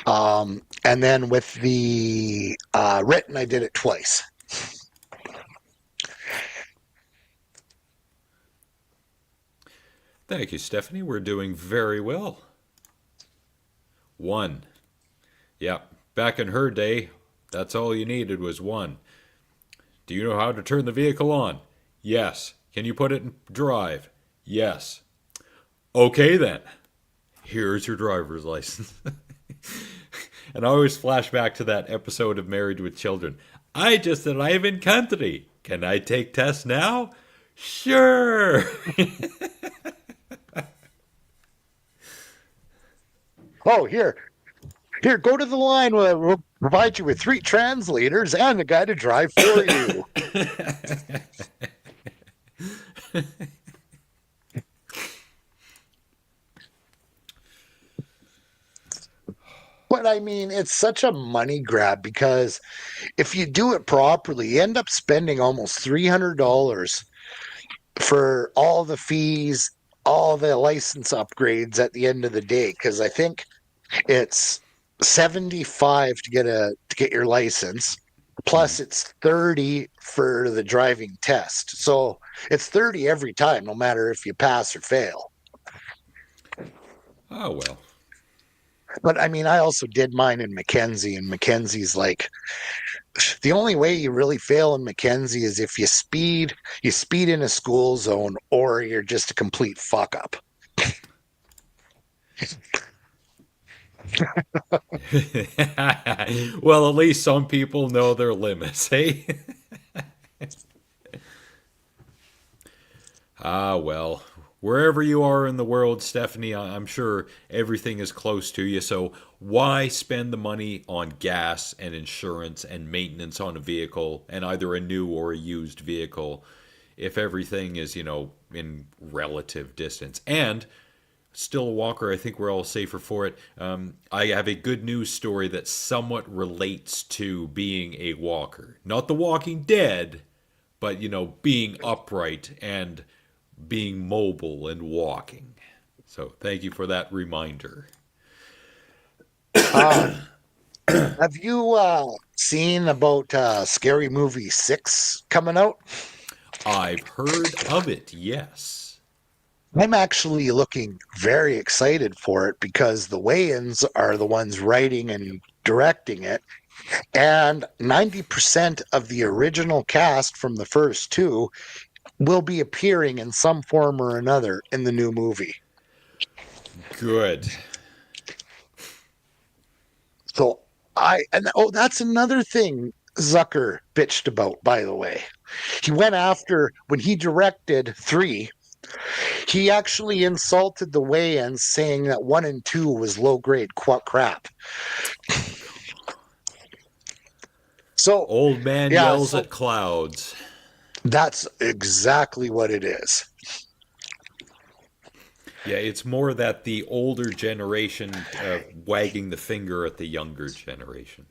and then with the written, I did it twice. Thank you, Stephanie. We're doing very well. One. Yeah, back in her day, that's all you needed was one. Do you know how to turn the vehicle on? Yes. Can you put it in drive? Yes. Okay then. Here's your driver's license. And I always flash back to that episode of Married with Children. I just arrived in country. Can I take tests now? Sure. Oh, here, go to the line. We'll provide you with 3 translators and a guy to drive for you. But I mean, it's such a money grab because if you do it properly, you end up spending almost $300 for all the fees, all the license upgrades at the end of the day. Because I think it's 75 to get your license, plus it's 30 for the driving test. So it's 30 every time, no matter if you pass or fail. Oh, well. But I mean, I also did mine in Mackenzie, and Mackenzie's like the only way you really fail in Mackenzie is if you speed in a school zone, or you're just a complete fuck up. Well, at least some people know their limits, hey? Ah, well, wherever you are in the world, Stephanie, I'm sure everything is close to you. So why spend the money on gas and insurance and maintenance on a vehicle, and either a new or a used vehicle, if everything is, in relative distance? And still a walker, I think we're all safer for it. I have a good news story that somewhat relates to being a walker. Not The Walking Dead, but, being upright and being mobile and walking. So thank you for that reminder. Uh, have you seen about Scary Movie 6 coming out? I've heard of it, yes. I'm actually looking very excited for it because the Wayans are the ones writing and directing it. And 90% of the original cast from the first two will be appearing in some form or another in the new movie. Good. So that's another thing Zucker bitched about, by the way. He went after, when he directed 3, he actually insulted the Wayans, saying that 1 and 2 was low grade crap. So Old man yeah, yells at clouds. that's exactly what it is. Yeah, it's more that the older generation wagging the finger at the younger generation.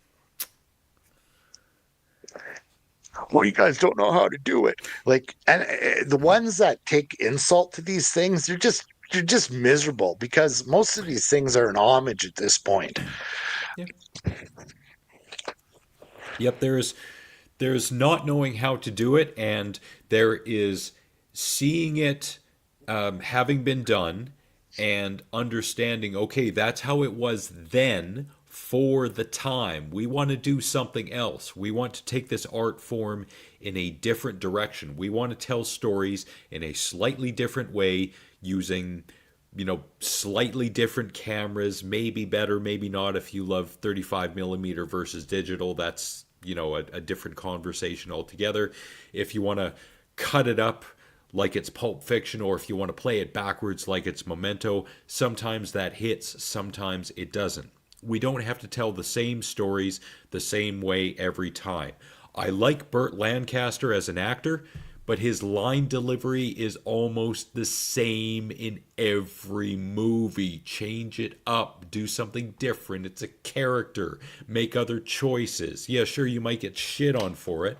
Well, you guys don't know how to do it. Like, and the ones that take insult to these things, they're just miserable because most of these things are an homage at this point. Yep. Yep, there's not knowing how to do it, and there is seeing it having been done and understanding, okay, that's how it was then for the time. We want to do something else. We want to take this art form in a different direction. We want to tell stories in a slightly different way using, slightly different cameras, maybe better, maybe not. If you love 35 millimeter versus digital, that's, a different conversation altogether. If you want to cut it up like it's Pulp Fiction, or if you want to play it backwards like it's Memento, sometimes that hits, sometimes it doesn't. We don't have to tell the same stories the same way every time. I like Burt Lancaster as an actor, but his line delivery is almost the same in every movie. Change it up, do something different. It's a character, make other choices. Yeah, sure, you might get shit on for it,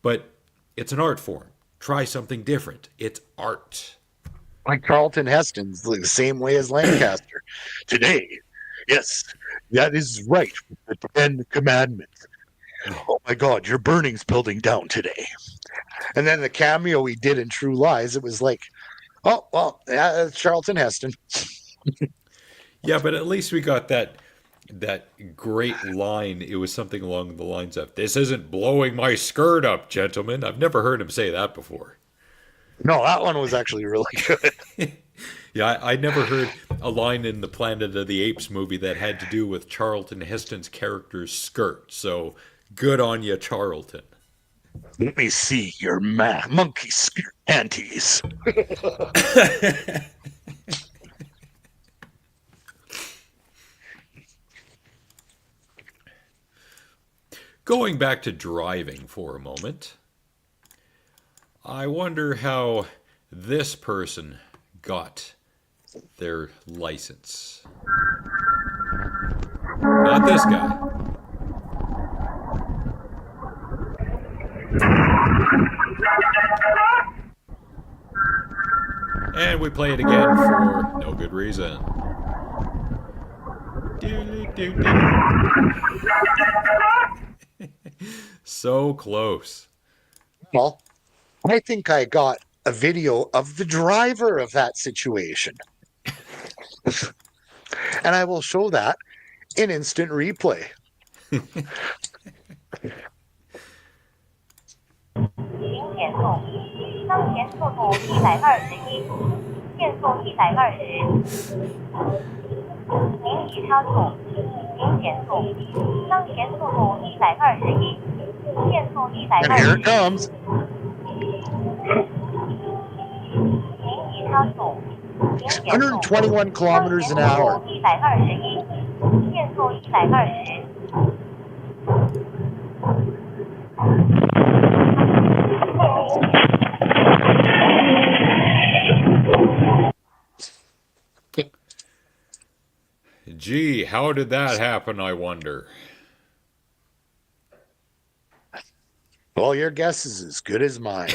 but it's an art form. Try something different. It's art. Like Charlton Heston's the same way as Lancaster. Today, yes, that is right. The Ten Commandments. Oh my God, your burning's building down today. And then the cameo he did in True Lies, it was like, oh well, yeah, it's Charlton Heston. Yeah, but at least we got that great line. It was something along the lines of, "This isn't blowing my skirt up, gentlemen." I've never heard him say that before. No, that one was actually really good. Yeah, I never heard a line in the Planet of the Apes movie that had to do with Charlton Heston's character's skirt. So good on you, Charlton. Let me see your monkey skirt panties. Going back to driving for a moment, I wonder how this person got their license. Not this guy. And we play it again for no good reason. So close. Well, I think I got a video of the driver of that situation. And I will show that in instant replay. 请减速，当前速度121，限速120。您已超速，请减速，当前速度121，限速 And here it 120。comes. 您已超速，请减速， 121 kilometers an hour. 121，限速120。Gee, how did that happen, I wonder? Well, your guess is as good as mine.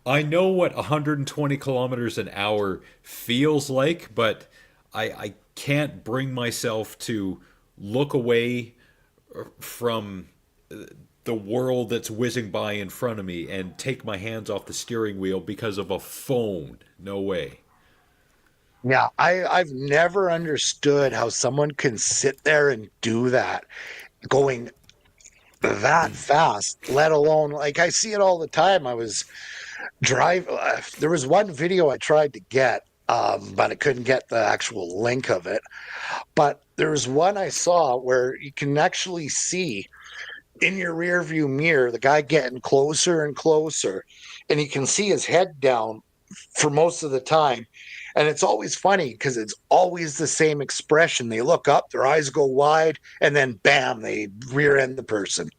I know what 120 kilometers an hour feels like, but I can't bring myself to look away from the world that's whizzing by in front of me and take my hands off the steering wheel because of a phone. No way. Yeah, I've never understood how someone can sit there and do that going that fast, let alone like I see it all the time. I was there was one video I tried to get, but I couldn't get the actual link of it. But there was one I saw where you can actually see in your rear view mirror the guy getting closer and closer, and you can see his head down for most of the time. And it's always funny because it's always the same expression. They look up, their eyes go wide, and then bam, they rear end the person.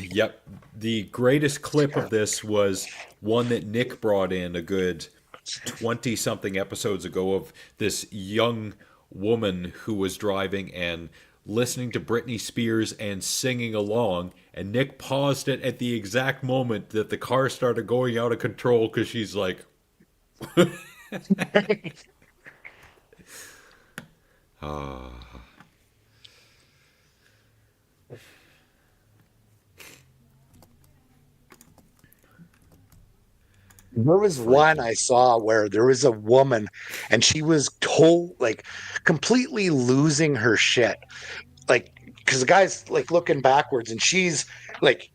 Yep. The greatest clip of this was one that Nick brought in a good 20 something episodes ago of this young woman who was driving and listening to Britney Spears and singing along. And Nick paused it at the exact moment that the car started going out of control because she's like, There was one I saw where there was a woman and she was like completely losing her shit. Like, because the guy's like looking backwards and she's like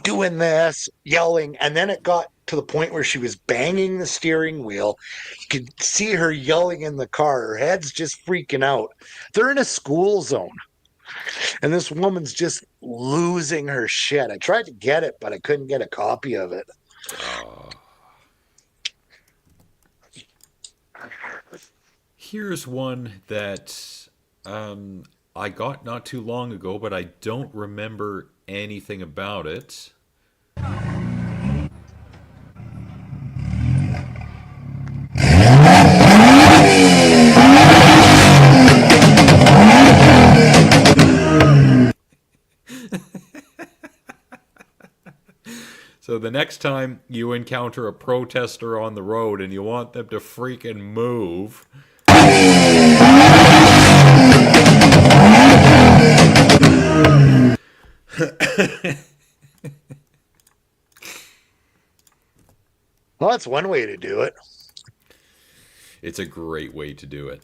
doing this, yelling. And then it got to the point where she was banging the steering wheel. You could see her yelling in the car. Her head's just freaking out. They're in a school zone. And this woman's just losing her shit. I tried to get it, but I couldn't get a copy of it. here's one that I got not too long ago, but I don't remember anything about it. So the next time you encounter a protester on the road and you want them to freaking move, Well, that's one way to do it. it's a great way to do it.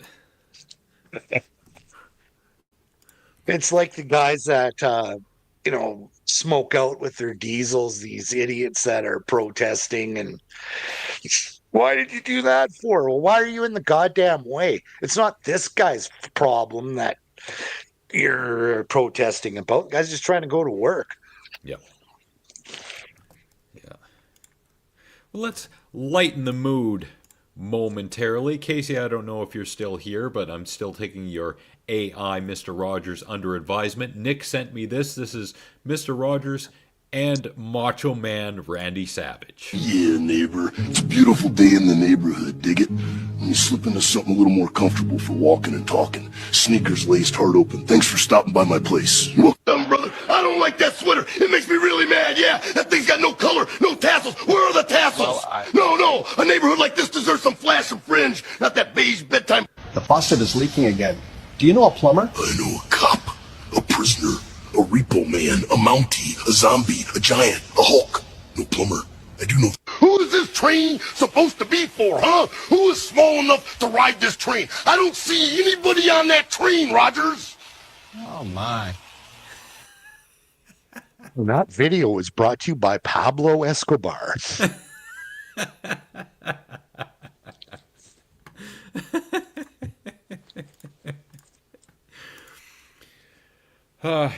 It's like the guys that smoke out with their diesels, these idiots that are protesting. And why did you do that for? Well, why are you in the goddamn way? It's not this guy's problem that you're protesting about. The guy's just trying to go to work. Yep. Yeah. Well, let's lighten the mood momentarily. Casey, I don't know if you're still here, but I'm still taking your AI Mr. Rogers under advisement. Nick sent me this. This is Mr. Rogers and Macho Man Randy Savage. Yeah, neighbor. It's a beautiful day in the neighborhood, dig it? Let me slip into something a little more comfortable for walking and talking. Sneakers laced hard open. Thanks for stopping by my place. Look, brother, I don't like that sweater. It makes me really mad, yeah. That thing's got no color, no tassels. Where are the tassels? No. A neighborhood like this deserves some flash and fringe, not that beige bedtime. The faucet is leaking again. Do you know a plumber? I know a cop, a prisoner, a repo man, a mountie, a zombie, a giant, a Hulk. No plumber. I do know. Who is this train supposed to be for, huh? Who is small enough to ride this train? I don't see anybody on that train, Rogers. Oh, my. And that video is brought to you by Pablo Escobar.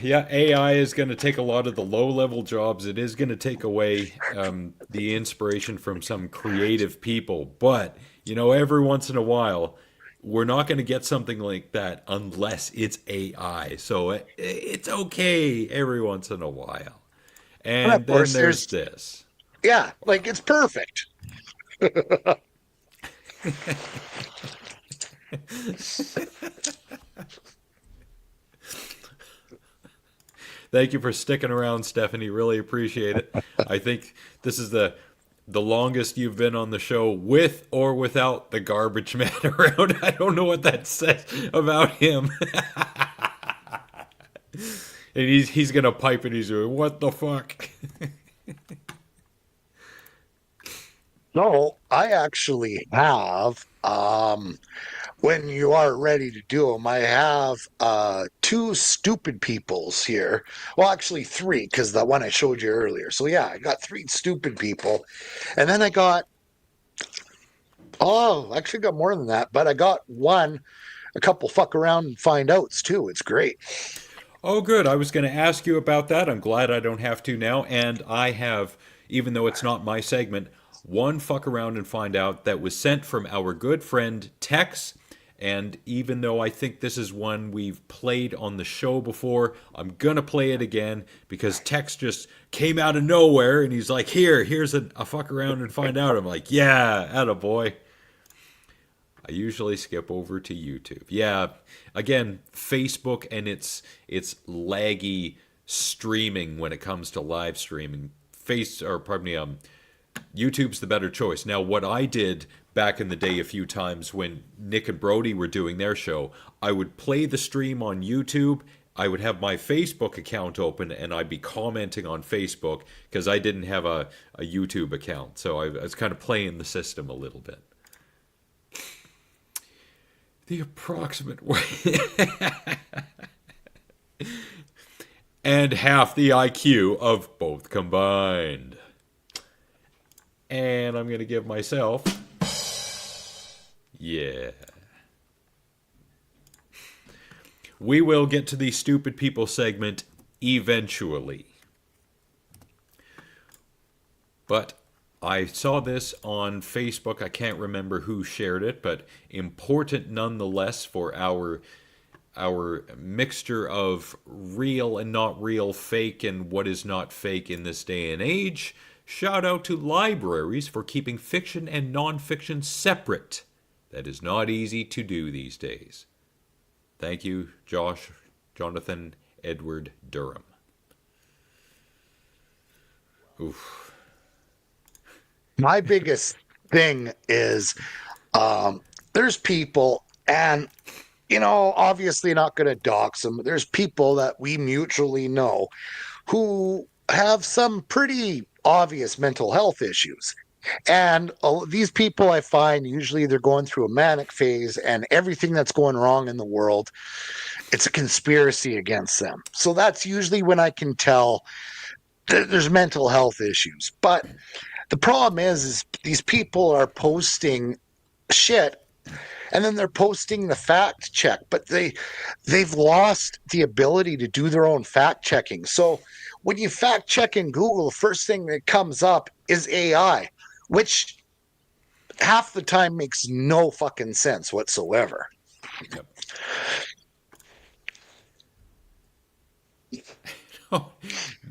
Yeah, AI is going to take a lot of the low-level jobs. It is going to take away the inspiration from some creative people. But, every once in a while, we're not going to get something like that unless it's AI. So it's okay every once in a while. And then there's this. Yeah, like it's perfect. Thank you for sticking around, Stephanie. Really appreciate it. I think this is the longest you've been on the show with or without the garbage man around. I don't know what that says about him. And he's gonna pipe and he's going, what the fuck? No, I actually have, when you are ready to do them, I have two stupid peoples here. Well, actually three, because the one I showed you earlier. So yeah, I got three stupid people. And then I got, actually got more than that, but I got a couple fuck around and find outs too. It's great. Oh, good. I was going to ask you about that. I'm glad I don't have to now. And I have, even though it's not my segment, one fuck around and find out that was sent from our good friend Tex. And even though I think this is one we've played on the show before, I'm going to play it again because Tex just came out of nowhere and he's like, here's a fuck around and find out. I'm like, yeah, attaboy. I usually skip over to YouTube. Yeah, again, Facebook and its laggy streaming when it comes to live streaming. YouTube's the better choice. Now, what I did back in the day a few times when Nick and Brody were doing their show, I would play the stream on YouTube. I would have my Facebook account open and I'd be commenting on Facebook because I didn't have a YouTube account. So I was kind of playing the system a little bit. The approximate weight. And half the IQ of both combined. And I'm going to give myself... Yeah. We will get to the stupid people segment eventually. But I saw this on Facebook. I can't remember who shared it, but important nonetheless for our our mixture of real and not real, fake and what is not fake in this day and age. Shout out to libraries for keeping fiction and nonfiction separate. That is not easy to do these days. Thank you, Jonathan Edward Durham. Oof. My biggest thing is there's people, and obviously not going to dox them. There's people that we mutually know who have some pretty obvious mental health issues. And these people, I find, usually they're going through a manic phase, and everything that's going wrong in the world, it's a conspiracy against them. So that's usually when I can tell there's mental health issues. But the problem is these people are posting shit, and then they're posting the fact check, but they've lost the ability to do their own fact checking. So when you fact check in Google, the first thing that comes up is AI, which half the time makes no fucking sense whatsoever. Yep.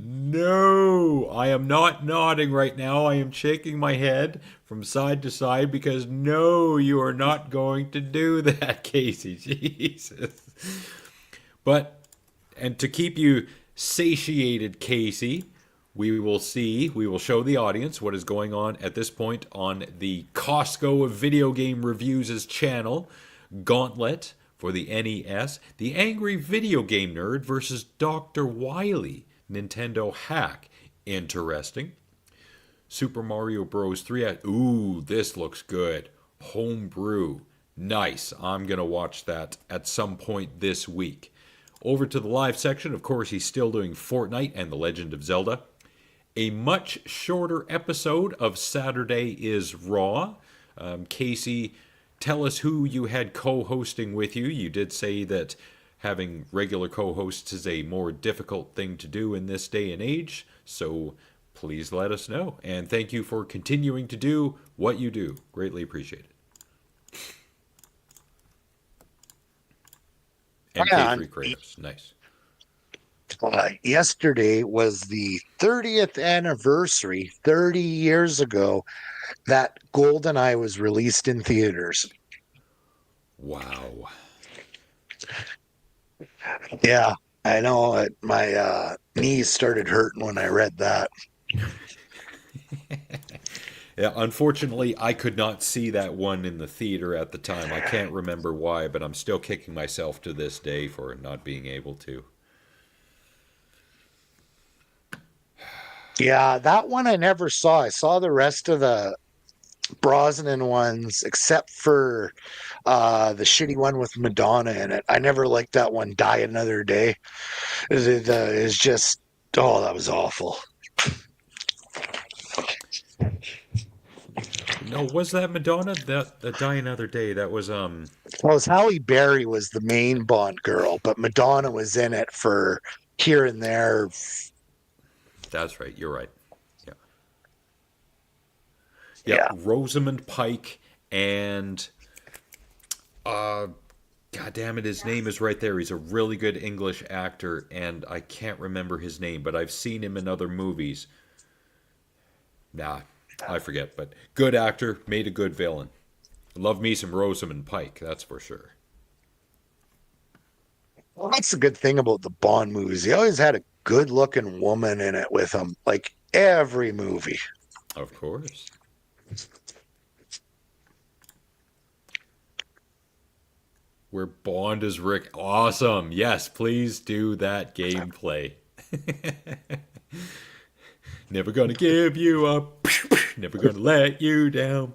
No, I am not nodding right now. I am shaking my head from side to side because no, you are not going to do that, Casey. Jesus. But, and to keep you satiated, Casey, we will show the audience what is going on at this point on the Costco of Video Game Reviews' channel, Gauntlet for the NES, the Angry Video Game Nerd versus Dr. Wily, Nintendo hack. Interesting. Super Mario Bros. 3. Ooh, this looks good. Homebrew. Nice. I'm going to watch that at some point this week. Over to the live section. Of course, he's still doing Fortnite and The Legend of Zelda. A much shorter episode of Saturday is Raw. Casey, tell us who you had co-hosting with you. You did say that having regular co-hosts is a more difficult thing to do in this day and age, so please let us know. And thank you for continuing to do what you do. Greatly appreciate it. MK3 Kratos. Nice. Yesterday was the 30th anniversary, 30 years ago, that GoldenEye was released in theaters. Wow. Yeah, I know. My knees started hurting when I read that. Yeah, unfortunately, I could not see that one in the theater at the time. I can't remember why, but I'm still kicking myself to this day for not being able to. Yeah, that one I never saw. I saw the rest of the Brosnan ones, except for the shitty one with Madonna in it. I never liked that one, Die Another Day. It is just, oh, that was awful. No, was that Madonna? That Die Another Day. That was Well, it was Halle Berry was the main Bond girl, but Madonna was in it for here and there. That's right. You're right. Yeah. Yeah. Rosamund Pike and God damn it, his name is right there. He's a really good English actor, and I can't remember his name, but I've seen him in other movies. Nah, I forget, but good actor, made a good villain. Love me some Rosamund Pike, that's for sure. Well, that's the good thing about the Bond movies. He always had a good-looking woman in it with him, like every movie. Of course. Where Bond is Rick. Awesome. Yes, please do that gameplay. Never gonna give you up. Never gonna let you down.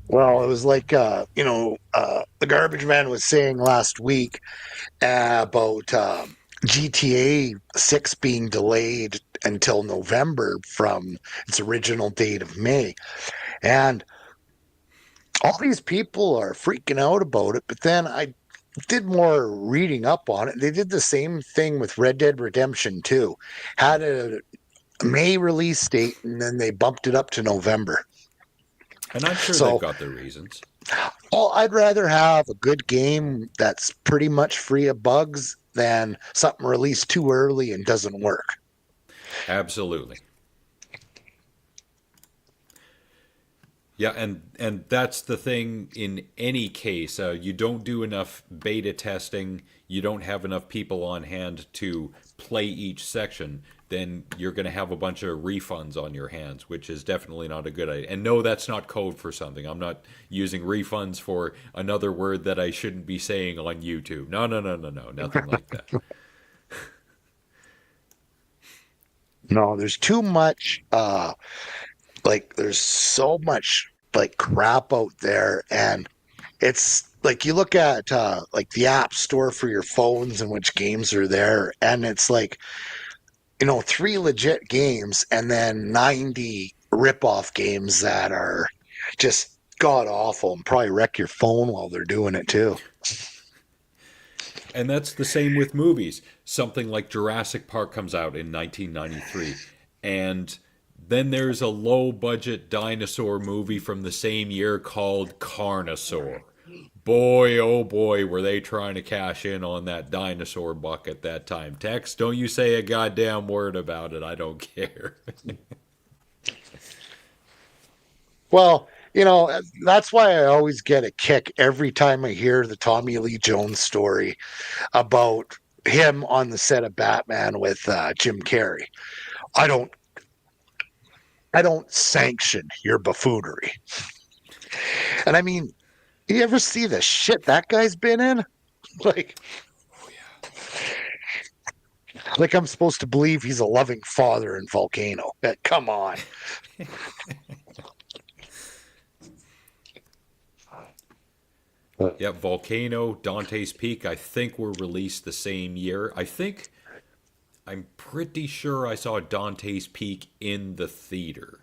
Well, it was like, the garbage man was saying last week about GTA 6 being delayed until November from its original date of May. And all these people are freaking out about it. But then I did more reading up on it. They did the same thing with Red Dead Redemption 2. Had a May release date, and then they bumped it up to November. And I'm sure they've So, got their reasons. well, I'd rather have a good game that's pretty much free of bugs than something released too early and doesn't work. Absolutely. Yeah, and that's the thing in any case. You don't do enough beta testing, you don't have enough people on hand to play each section, then you're going to have a bunch of refunds on your hands, which is definitely not a good idea. And no, that's not code for something. I'm not using refunds for another word that I shouldn't be saying on YouTube. No, no, no, no, no, nothing like that. No, there's too much there's so much like crap out there, and it's like you look at like the app store for your phones and which games are there, and it's like, you know, 3 legit games and then 90 rip-off games that are just god awful and probably wreck your phone while they're doing it too. And that's the same with movies. Something like Jurassic Park comes out in 1993, and then there's a low budget dinosaur movie from the same year called Carnosaur. Boy, oh boy, were they trying to cash in on that dinosaur buck at that time. Tex, don't you say a goddamn word about it. I don't care. Well, you know, that's why I always get a kick every time I hear the Tommy Lee Jones story about him on the set of Batman with Jim Carrey. I don't I don't sanction your buffoonery. And I mean, you ever see the shit that guy's been in? Like, like I'm supposed to believe he's a loving father in Volcano. Come on. Yeah, Volcano, Dante's Peak, I think were released the same year. I'm pretty sure I saw Dante's Peak in the theater.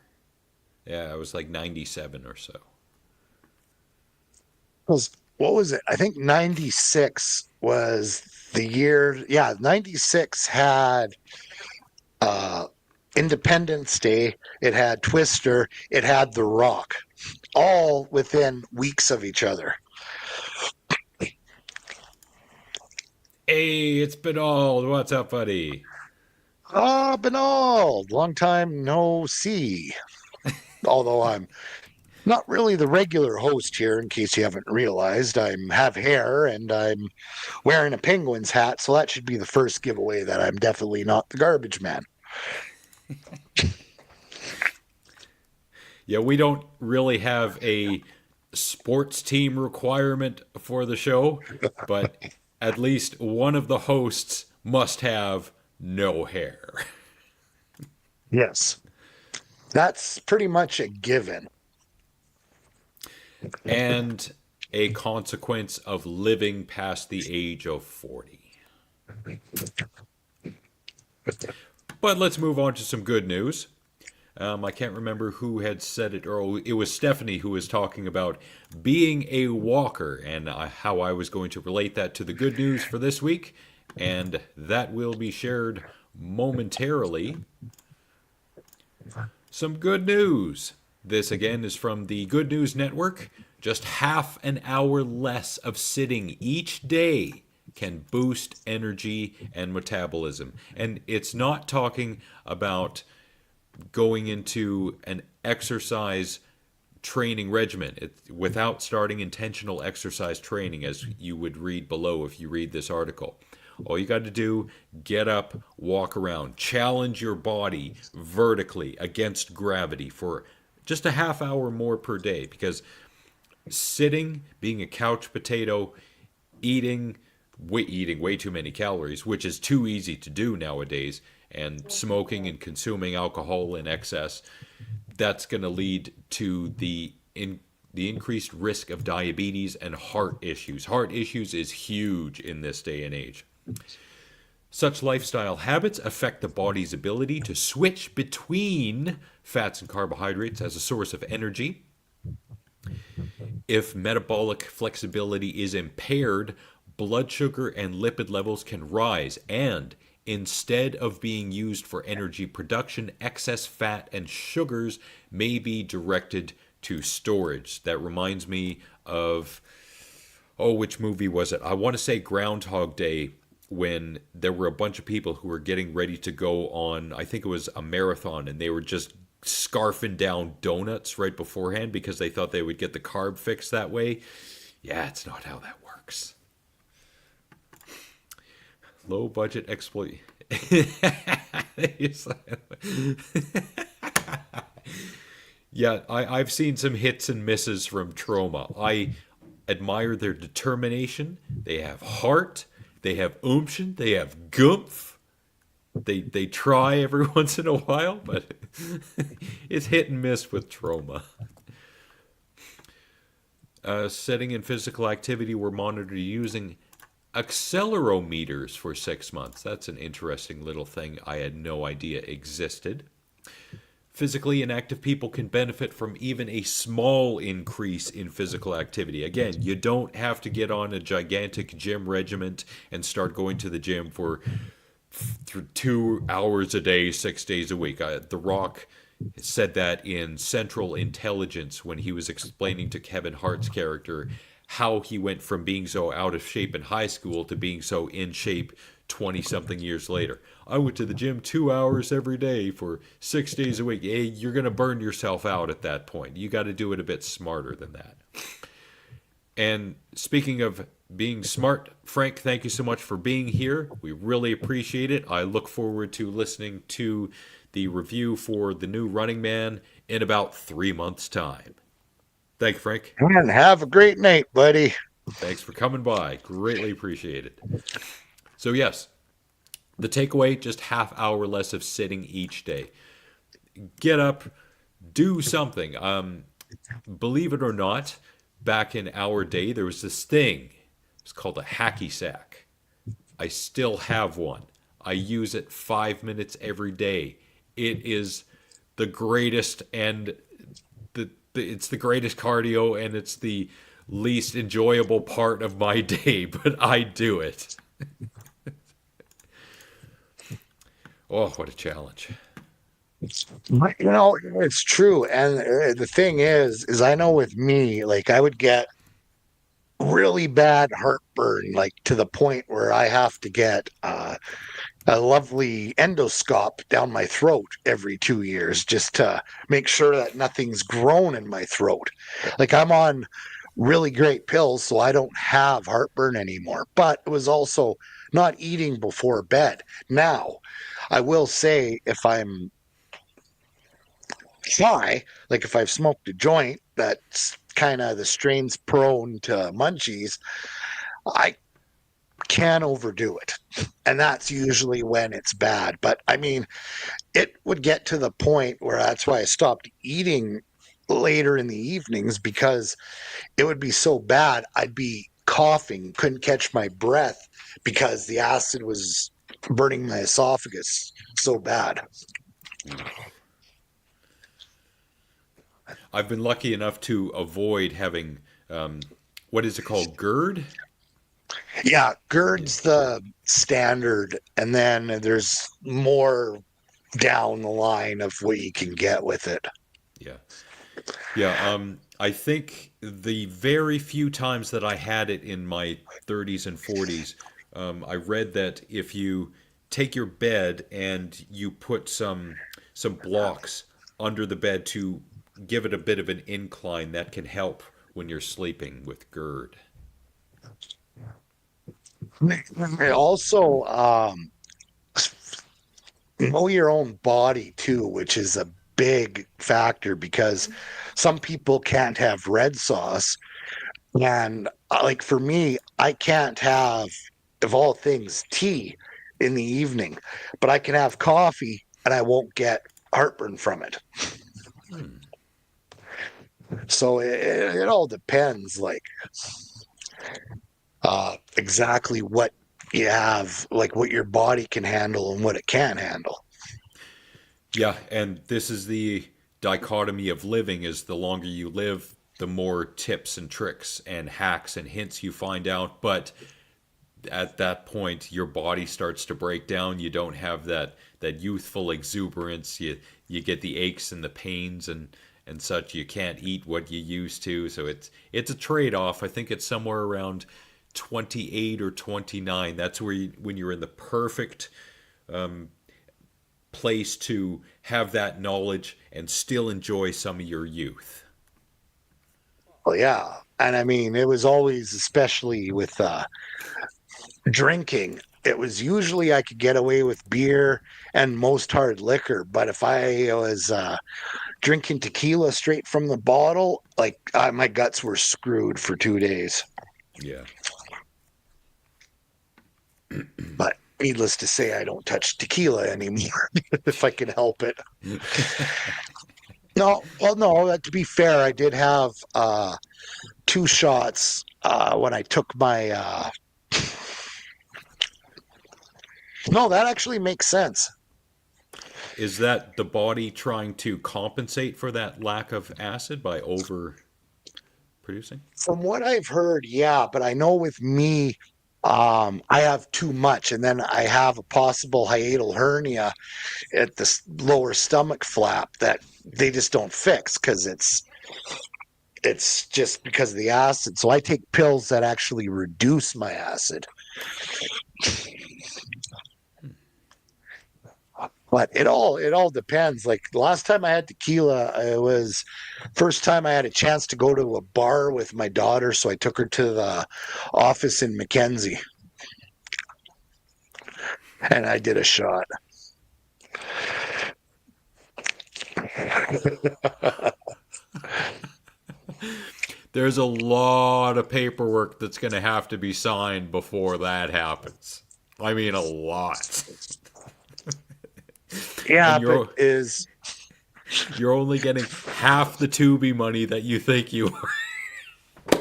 Yeah, it was like 97 or so. What was it? I think 96 was the year. Yeah, 96 had uh, Independence Day, it had Twister, it had The Rock, all within weeks of each other. Hey, it's been all. What's up, buddy? Ah, Bernard, long time no see. Although I'm not really the regular host here, in case you haven't realized, have hair and I'm wearing a Penguins hat, so that should be the first giveaway that I'm definitely not the garbage man. Yeah, we don't really have a sports team requirement for the show, but at least one of the hosts must have no hair. Yes, that's pretty much a given. And a consequence of living past the age of 40. But let's move on to some good news. I can't remember who had said it, or it was Stephanie who was talking about being a walker and how I was going to relate that to the good news for this week. And that will be shared momentarily. Some good news. This again is from the Good News Network. Just half an hour less of sitting each day can boost energy and metabolism. And it's not talking about going into an exercise training regimen without starting intentional exercise training, as you would read below if you read this article. All you got to do, get up, walk around, challenge your body vertically against gravity for just a half hour more per day, because sitting, being a couch potato, eating way too many calories, which is too easy to do nowadays, and smoking and consuming alcohol in excess, that's going to lead to the increased risk of diabetes and heart issues. Heart issues is huge in this day and age. Such lifestyle habits affect the body's ability to switch between fats and carbohydrates as a source of energy. If metabolic flexibility is impaired, blood sugar and lipid levels can rise, and instead of being used for energy production, excess fat and sugars may be directed to storage. That reminds me of, oh, which movie was it? I want to say Groundhog Day, when there were a bunch of people who were getting ready to go on, I think it was a marathon, and they were just scarfing down donuts right beforehand because they thought they would get the carb fix that way. Yeah, it's not how that works. Low budget exploit. Yeah, I've seen some hits and misses from Troma. I admire their determination. They have heart. They have oomph. They have gumph. They try every once in a while, but it's hit and miss with Troma. Setting in physical activity were monitored using accelerometers for 6 months. That's an interesting little thing I had no idea existed. Physically inactive people can benefit from even a small increase in physical activity. Again, you don't have to get on a gigantic gym regiment and start going to the gym for 2 hours a day, 6 days a week. The Rock said that in Central Intelligence when he was explaining to Kevin Hart's character how he went from being so out of shape in high school to being so in shape 20-something years later. I went to the gym 2 hours every day for 6 days a week. Hey, you're going to burn yourself out at that point. You got to do it a bit smarter than that. And speaking of being smart, Frank, thank you so much for being here. We really appreciate it. I look forward to listening to the review for the new Running Man in about 3 months' time. Thank you, Frank. And have a great night, buddy. Thanks for coming by. Greatly appreciated. So yes, the takeaway, just half hour less of sitting each day. Get up, do something. Believe it or not, back in our day, there was this thing. It's called a hacky sack. I still have one. I use it 5 minutes every day. It is the greatest, and it's the greatest cardio, and it's the least enjoyable part of my day, but I do it. Oh, what a challenge. It's true. And the thing is I know with me, like I would get really bad heartburn, like to the point where I have to get a lovely endoscope down my throat every 2 years just to make sure that nothing's grown in my throat. Like I'm on really great pills, so I don't have heartburn anymore. But it was also not eating before bed. Now, I will say if I'm high, like if I've smoked a joint that's kind of the strains prone to munchies, I can overdo it. And that's usually when it's bad. But I mean, it would get to the point where that's why I stopped eating later in the evenings, because it would be so bad. I'd be coughing, couldn't catch my breath because the acid was burning my esophagus so bad. I've been lucky enough to avoid having, what is it called, GERD? Yeah, GERD's the standard, and then there's more down the line of what you can get with it. Yeah. Yeah, I think the very few times that I had it in my 30s and 40s, I read that if you take your bed and you put some blocks under the bed to give it a bit of an incline, that can help when you're sleeping with GERD. Also, know your own body too, which is a big factor, because some people can't have red sauce. And like for me, I can't have, of all things, tea in the evening, but I can have coffee and I won't get heartburn from it. So it all depends, like exactly what you have, like what your body can handle and what it can't handle. Yeah, and this is the dichotomy of living, is the longer you live, the more tips and tricks and hacks and hints you find out. But at that point, your body starts to break down. You don't have that youthful exuberance. You get the aches and the pains and and such. You can't eat what you used to, so it's a trade-off. I think it's somewhere around 28 or 29. That's where when you're in the perfect place to have that knowledge and still enjoy some of your youth. Well, yeah. And I mean, it was always, especially with drinking, it was usually I could get away with beer and most hard liquor. But if I was drinking tequila straight from the bottle, like my guts were screwed for 2 days. Yeah. But needless to say, I don't touch tequila anymore if I can help it. No, well, no, to be fair, I did have 2 shots when I took my. No, that actually makes sense. Is that the body trying to compensate for that lack of acid by over producing? From what I've heard, yeah, but I know with me, I have too much, and then I have a possible hiatal hernia at the lower stomach flap that they just don't fix because it's just because of the acid. So I take pills that actually reduce my acid. But it all depends. Like the last time I had tequila, it was first time I had a chance to go to a bar with my daughter, so I took her to the office in Mackenzie. And I did a shot. There's a lot of paperwork that's going to have to be signed before that happens. I mean, a lot. Yeah, And you're, but is you're only getting half the Tubi money that you think you are.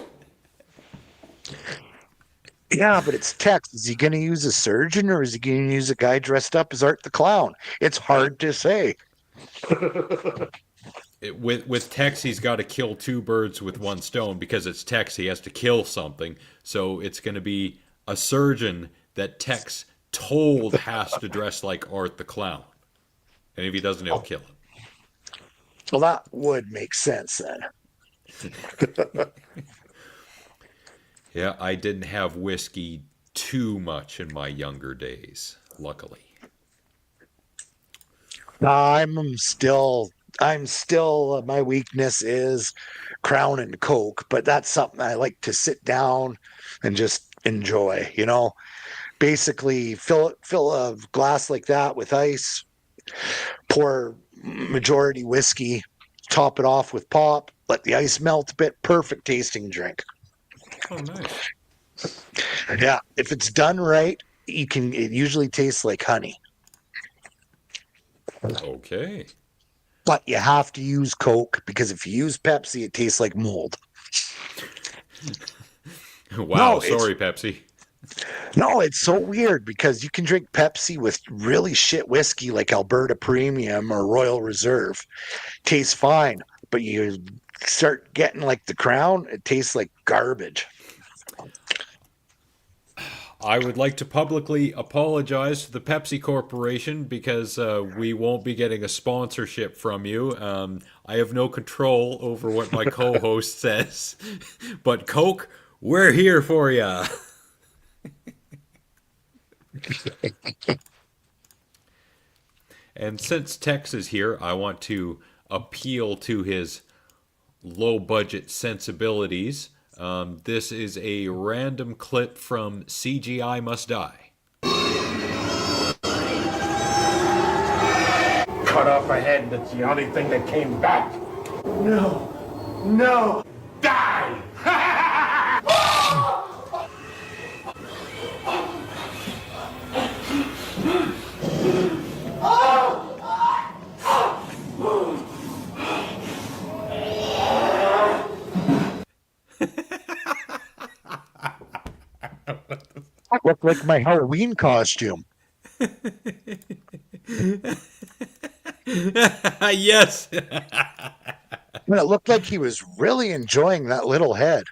yeah, but it's text. Is he going to use a surgeon or is he going to use a guy dressed up as Art the Clown? It's hard to say. With Tex, he's got to kill two birds with one stone because it's Tex. He has to kill something. So it's going to be a surgeon that Tex told has to dress like Art the Clown. And if he doesn't, he'll kill him. Well, that would make sense then. Yeah, I didn't have whiskey too much in my younger days, luckily. I'm still my weakness is Crown and Coke, but that's something I like to sit down and just enjoy, Basically fill a glass like that with ice, pour majority whiskey, top it off with pop, let the ice melt a bit, perfect tasting drink. Oh, nice. Yeah, if it's done right, it usually tastes like honey. Okay. But you have to use Coke because if you use Pepsi, it tastes like mold. Wow, No, sorry, Pepsi. No, it's so weird because you can drink Pepsi with really shit whiskey like Alberta Premium or Royal Reserve. Tastes fine, but you start getting like the Crown, it tastes like garbage. I would like to publicly apologize to the Pepsi Corporation because we won't be getting a sponsorship from you. I have no control over what my co-host says. But Coke, we're here for you. And since Tex is here, I want to appeal to his low-budget sensibilities. This is a random clip from CGI Must Die. Cut off a head, that's the only thing that came back. No, no, die! That looked like my Halloween costume. Yes. And it looked like he was really enjoying that little head.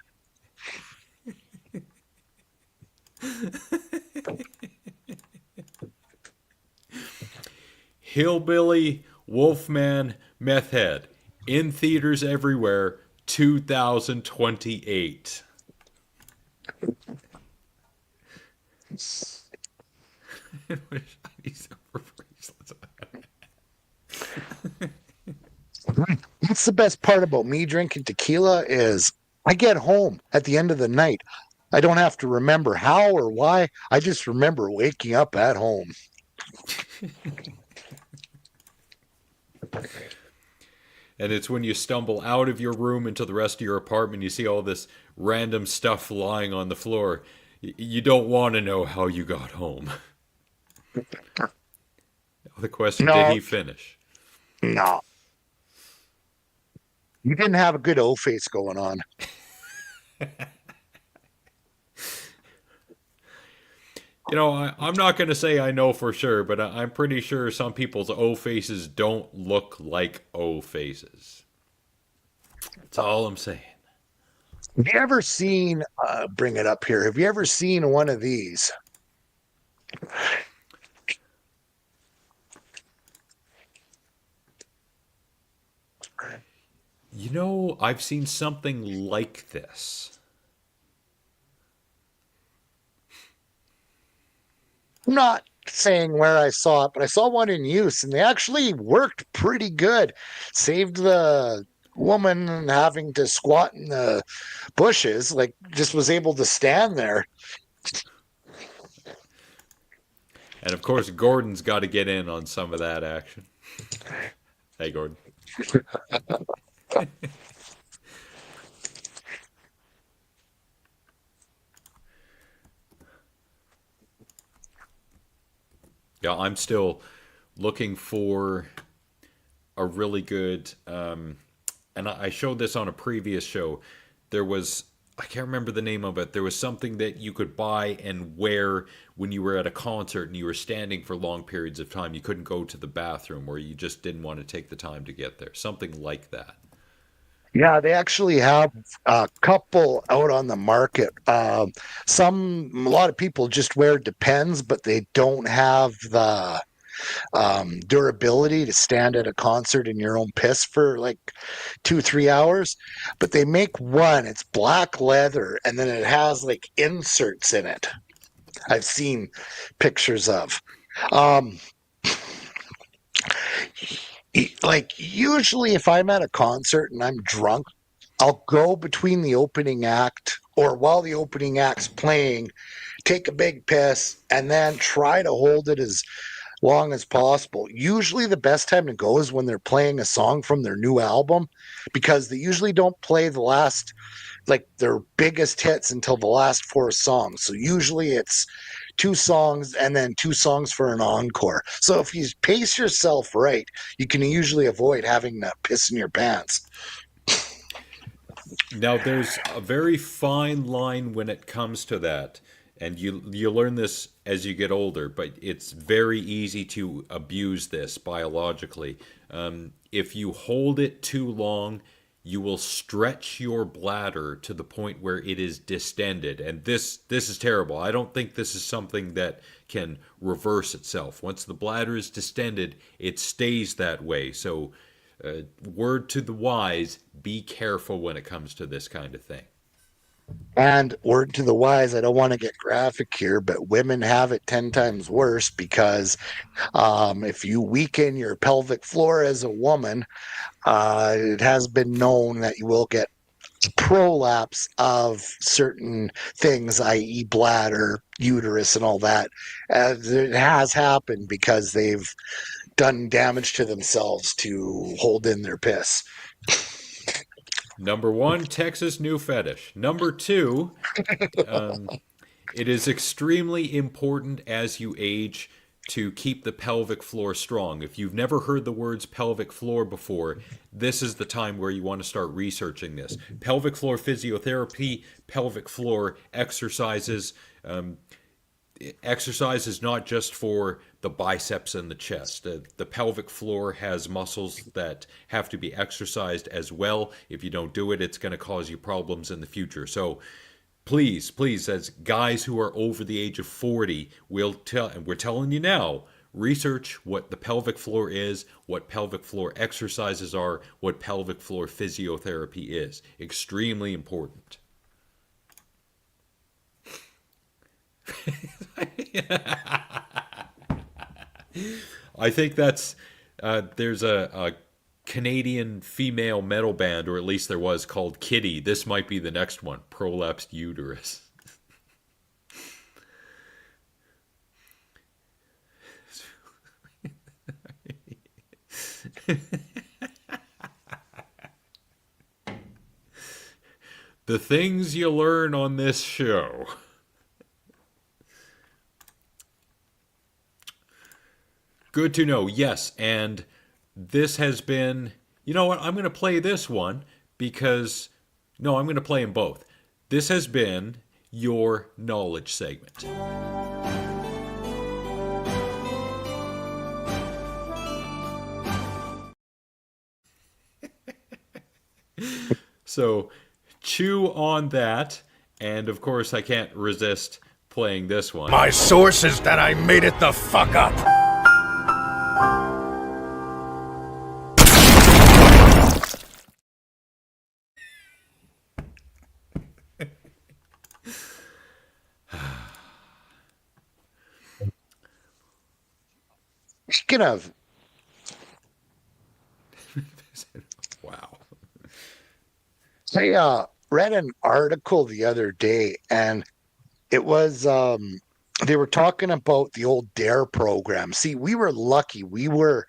Hillbilly, Wolfman, Meth Head. In theaters everywhere, 2028. That's the best part about me drinking tequila is I get home at the end of the night. I don't have to remember how or why. I just remember waking up at home. And it's when you stumble out of your room into the rest of your apartment, you see all this random stuff lying on the floor. You don't want to know how you got home. The question, No. did he finish? No. You didn't have a good O face going on. You know, I'm not going to say I know for sure, but I'm pretty sure some people's O faces don't look like O faces. That's all I'm saying. Have you ever seen, bring it up here, have you ever seen one of these? You know, I've seen something like this. I'm not saying where I saw it, but I saw one in use and they actually worked pretty good. Saved the woman having to squat in the bushes, like just was able to stand there. And of course, Gordon's got to get in on some of that action. Hey, Gordon. Yeah, I'm still looking for a really good, and I showed this on a previous show. There was, I can't remember the name of it. There was something that you could buy and wear when you were at a concert and you were standing for long periods of time. You couldn't go to the bathroom or you just didn't want to take the time to get there. Something like that. Yeah, they actually have a couple out on the market. A lot of people just wear Depends, but they don't have the durability to stand at a concert in your own piss for like 2-3 hours. But they make one, it's black leather, and then it has like inserts in it. I've seen pictures of. Um, like usually if I'm at a concert and I'm drunk, I'll go between the opening act or while the opening act's playing, take a big piss, and then try to hold it as long as possible. Usually the best time to go is when they're playing a song from their new album because they usually don't play the last, like their biggest hits until the last 4 songs. So usually it's 2 songs and then 2 songs for an encore. So if you pace yourself right, you can usually avoid having to piss in your pants. Now, there's a very fine line when it comes to that, and you learn this as you get older. But it's very easy to abuse this biologically. If you hold it too long, you will stretch your bladder to the point where it is distended, and this is terrible. I don't think this is something that can reverse itself. Once the bladder is distended, it stays that way. So. Word to the wise, be careful when it comes to this kind of thing. And word to the wise, I don't want to get graphic here, but women have it 10 times worse because if you weaken your pelvic floor as a woman, it has been known that you will get prolapse of certain things, i.e., bladder, uterus, and all that. It has happened because they've done damage to themselves to hold in their piss. Number 1, Texas new fetish. Number 2, it is extremely important as you age to keep the pelvic floor strong. If you've never heard the words pelvic floor before, this is the time where you want to start researching this. Pelvic floor physiotherapy, pelvic floor exercises. Exercise is not just for the biceps and the chest. The pelvic floor has muscles that have to be exercised as well. If you don't do it, it's going to cause you problems in the future. So please, as guys who are over the age of 40, we're telling you now, Research what the pelvic floor is, what pelvic floor exercises are, what pelvic floor physiotherapy is. Extremely important. I think that's there's a Canadian female metal band, or at least there was, called Kitty. This might be the next one. Prolapsed uterus. The things you learn on this show. Good to know. Yes, and this has been... You know what? I'm going to play this one because... No, I'm going to play them both. This has been your knowledge segment. So, chew on that, and of course I can't resist playing this one. My source is that I made it the fuck up. Speaking of, Wow. I read an article the other day, and it was they were talking about the old A.A.T.R.N program. See, we were lucky; we were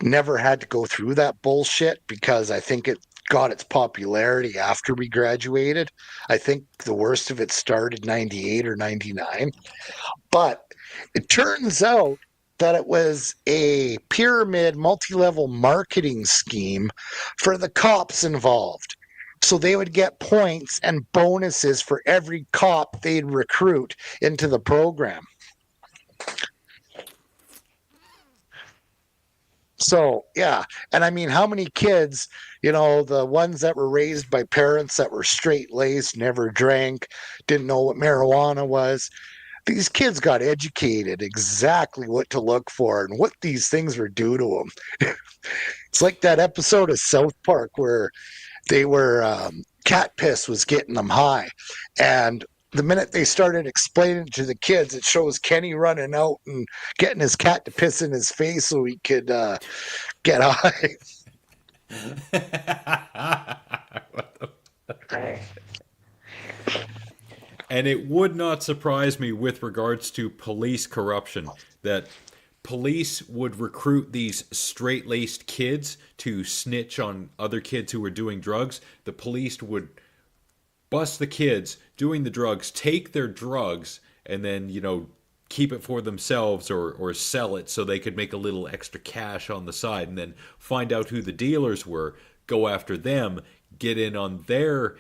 never had to go through that bullshit because I think it got its popularity after we graduated. I think the worst of it started 98 or 99. But it turns out that it was a pyramid multi-level marketing scheme for the cops involved. So they would get points and bonuses for every cop they'd recruit into the program. So, yeah. And I mean, how many kids, the ones that were raised by parents that were straight laced, never drank, didn't know what marijuana was, these kids got educated exactly what to look for and what these things were due to them. It's like that episode of South Park where they were cat piss was getting them high, and the minute they started explaining to the kids, it shows Kenny running out and getting his cat to piss in his face so he could get high. And it would not surprise me with regards to police corruption that police would recruit these straight-laced kids to snitch on other kids who were doing drugs. The police would bust the kids doing the drugs, take their drugs, and then, keep it for themselves or sell it so they could make a little extra cash on the side, and then find out who the dealers were, go after them, get in on their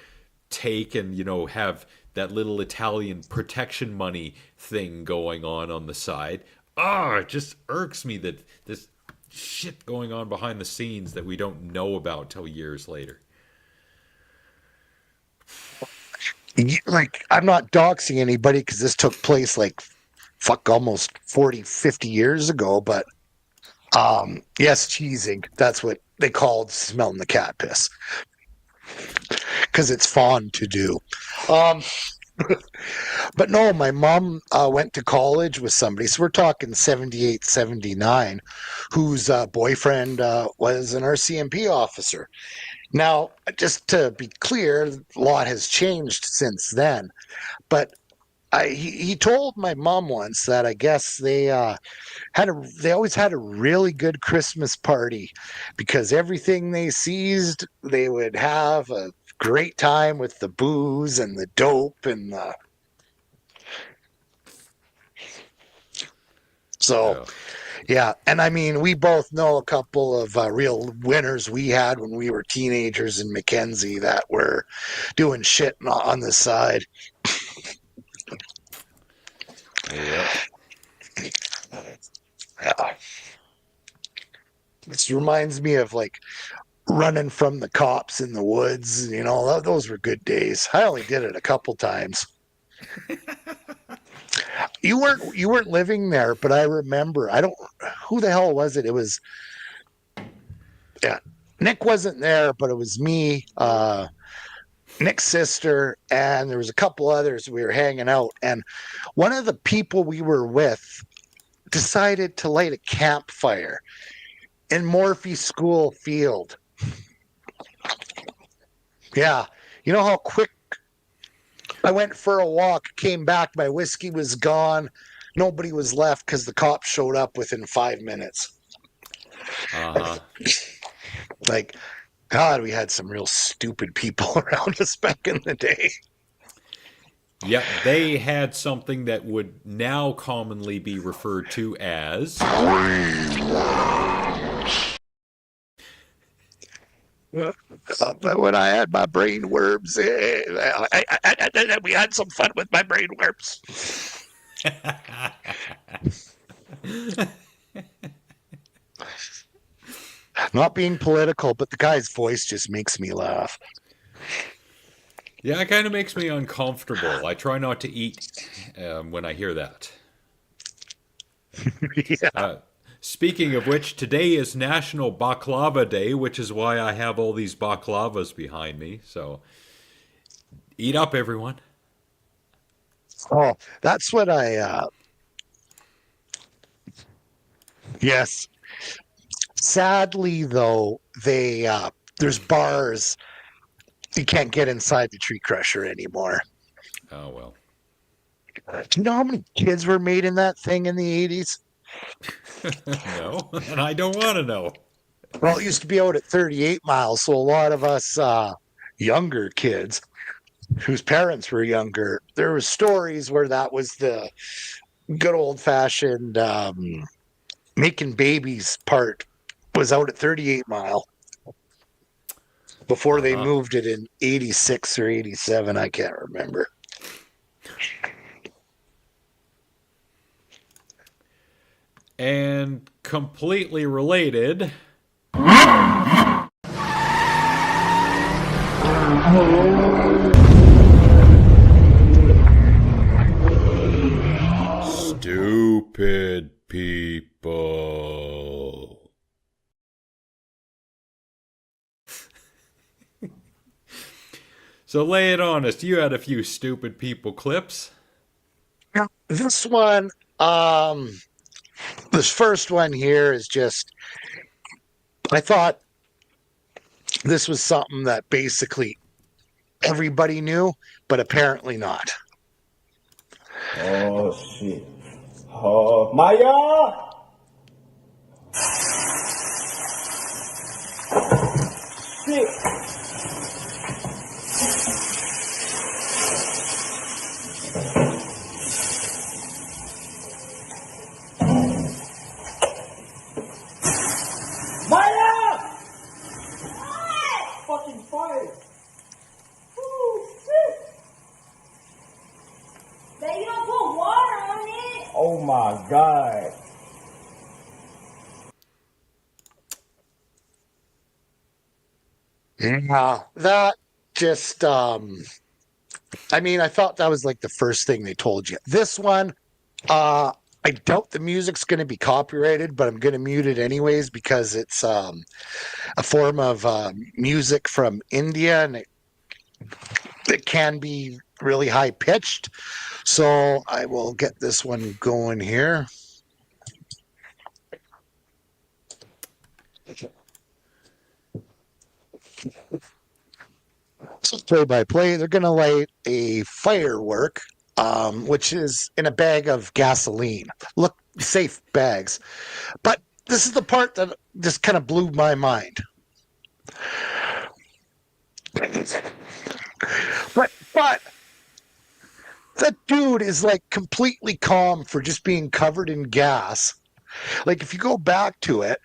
take, and, have that little Italian protection money thing going on the side. It just irks me that this shit going on behind the scenes that we don't know about till years later. Like, I'm not doxing anybody because this took place almost 40, 50 years ago, but yes, cheesing. That's what they called smelling the cat piss because it's fun to do. But no, my mom went to college with somebody. So we're talking 78, 79, whose boyfriend was an RCMP officer. Now, just to be clear, a lot has changed since then. But he told my mom once that I guess they always had a really good Christmas party because everything they seized, they would have a great time with the booze and the dope and the... So, yeah. And I mean, we both know a couple of real winners we had when we were teenagers in Mackenzie that were doing shit on the side. Yeah. Yeah. This reminds me of running from the cops in the woods. Those were good days. I only did it a couple times. You weren't living there, but I remember. who the hell was it? It was, yeah, Nick wasn't there, but it was me, Nick's sister, and there was a couple others. We were hanging out, and one of the people we were with decided to light a campfire in Morphy School Field. Yeah, you know how quick I went for a walk, came back, my whiskey was gone, nobody was left because the cops showed up within 5 minutes. Uh-huh. Like, God, we had some real stupid people around us back in the day. Yep, they had something that would now commonly be referred to as But when I had my brain worms, we had some fun with my brain worms. Not being political, but the guy's voice just makes me laugh. Yeah, it kind of makes me uncomfortable. I try not to eat when I hear that. Yeah. Speaking of which, today is National Baklava Day, which is why I have all these baklavas behind me. So, eat up, everyone. Oh, that's what yes. Sadly, though, there's bars. You can't get inside the tree crusher anymore. Oh, well. Do you know how many kids were made in that thing in the 80s? No, and I don't want to know. Well, it used to be out at 38 miles, so a lot of us younger kids whose parents were younger, there were stories where that was the good old-fashioned making babies part was out at 38 Mile before they Uh-huh. moved it in 86 or 87. I can't remember. And completely related, stupid people. So lay it on us. You had a few stupid people clips. This one, this first one here is just, I thought this was something that basically everybody knew, but apparently not. Oh shit. Oh, Maya! Shit. Maya! Fucking fire! That you don't put water on it. Oh my god. Yeah, that just, I mean, I thought that was like the first thing they told you. This one, I doubt the music's going to be copyrighted, but I'm going to mute it anyways because it's a form of music from India and it can be really high pitched. So I will get this one going here. So play by play, they're going to light a firework, which is in a bag of gasoline. Look, safe bags. But this is the part that just kind of blew my mind. But that dude is like completely calm for just being covered in gas. Like if you go back to it,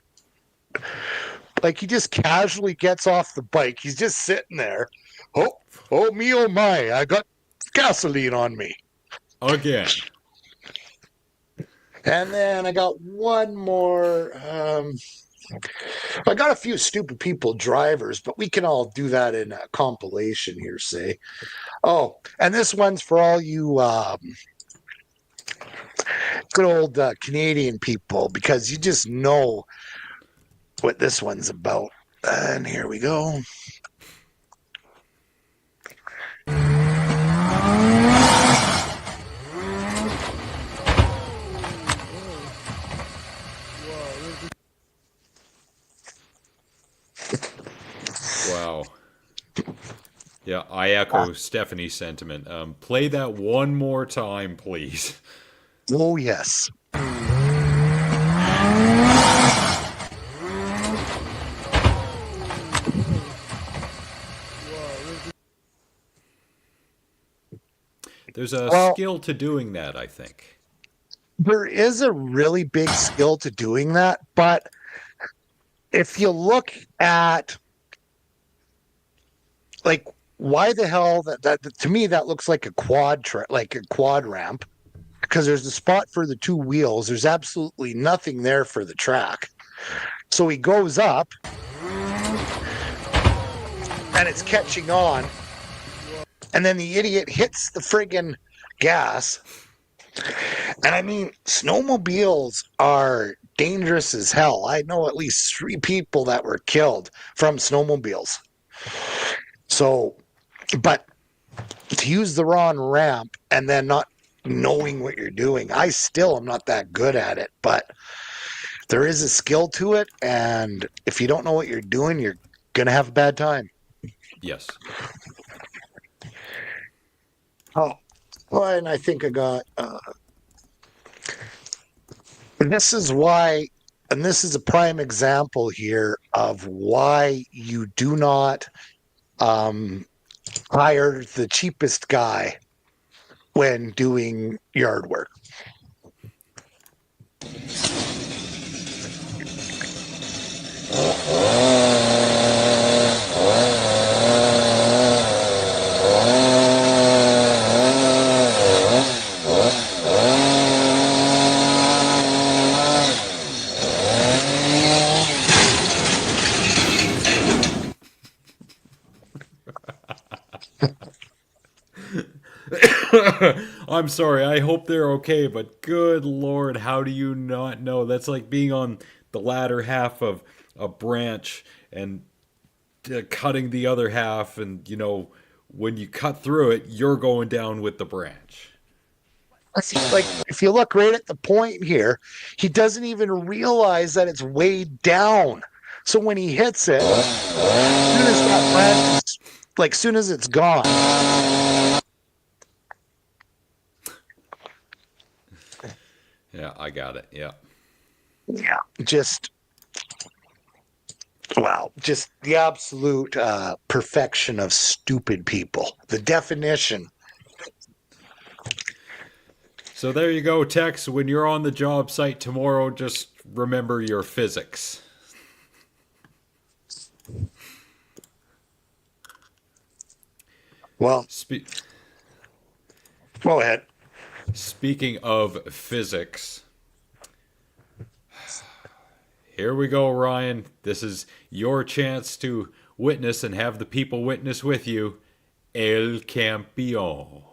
like he just casually gets off the bike. He's just sitting there. Oh me, oh my! I got gasoline on me. Again. And then I got one more. I got a few stupid people drivers, but we can all do that in a compilation here, say. Oh, and this one's for all you good old Canadian people, because you just know what this one's about. And here we go. Wow. Yeah, I echo Stephanie's sentiment. Play that one more time, please. Oh, yes. There's a Well, skill to doing that, I think. there is a really big skill to doing that, but if you look at like why the hell that to me that looks like a like a quad ramp, because there's a spot for the two wheels. There's absolutely nothing there for the track. So he goes up and it's catching on, and then the idiot hits the friggin' gas. And I mean, snowmobiles are dangerous as hell. I know at least 3 people that were killed from snowmobiles. So, but to use the wrong ramp and then not knowing what you're doing, I still am not that good at it, but there is a skill to it. And if you don't know what you're doing, you're going to have a bad time. Yes. Oh, well, and I think I got, this is why, and this is a prime example here of why you do not hire the cheapest guy when doing yard work. I'm sorry. I hope they're okay, but good Lord, how do you not know? That's like being on the latter half of a branch and cutting the other half, and when you cut through it, you're going down with the branch. Like, if you look right at the point here, he doesn't even realize that it's way down. So when he hits it, as soon as that branch is, like, soon as it's gone. Yeah, I got it. Yeah. Yeah, just the absolute perfection of stupid people. The definition. So there you go, Tex. When you're on the job site tomorrow, just remember your physics. Well, go ahead. Speaking of physics, here we go, Ryan. This is your chance to witness and have the people witness with you. El Campeón.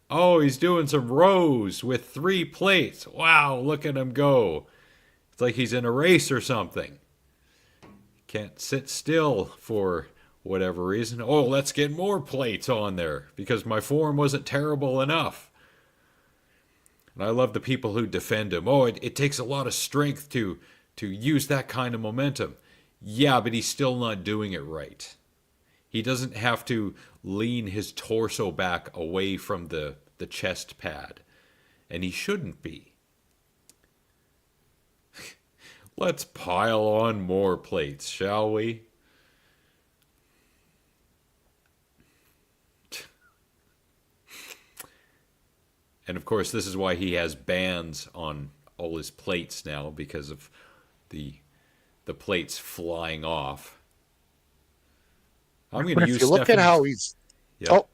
Oh, he's doing some rows with 3 plates. Wow, look at him go. It's like he's in a race or something. Can't sit still for whatever reason. Oh, let's get more plates on there because my form wasn't terrible enough. And I love the people who defend him. Oh, it takes a lot of strength to use that kind of momentum. Yeah, but he's still not doing it right. He doesn't have to lean his torso back away from the chest pad. And he shouldn't be. Let's pile on more plates, shall we? And of course, this is why he has bands on all his plates now, because of the plates flying off. I'm going to use. If you look at how he's, Yep. oh,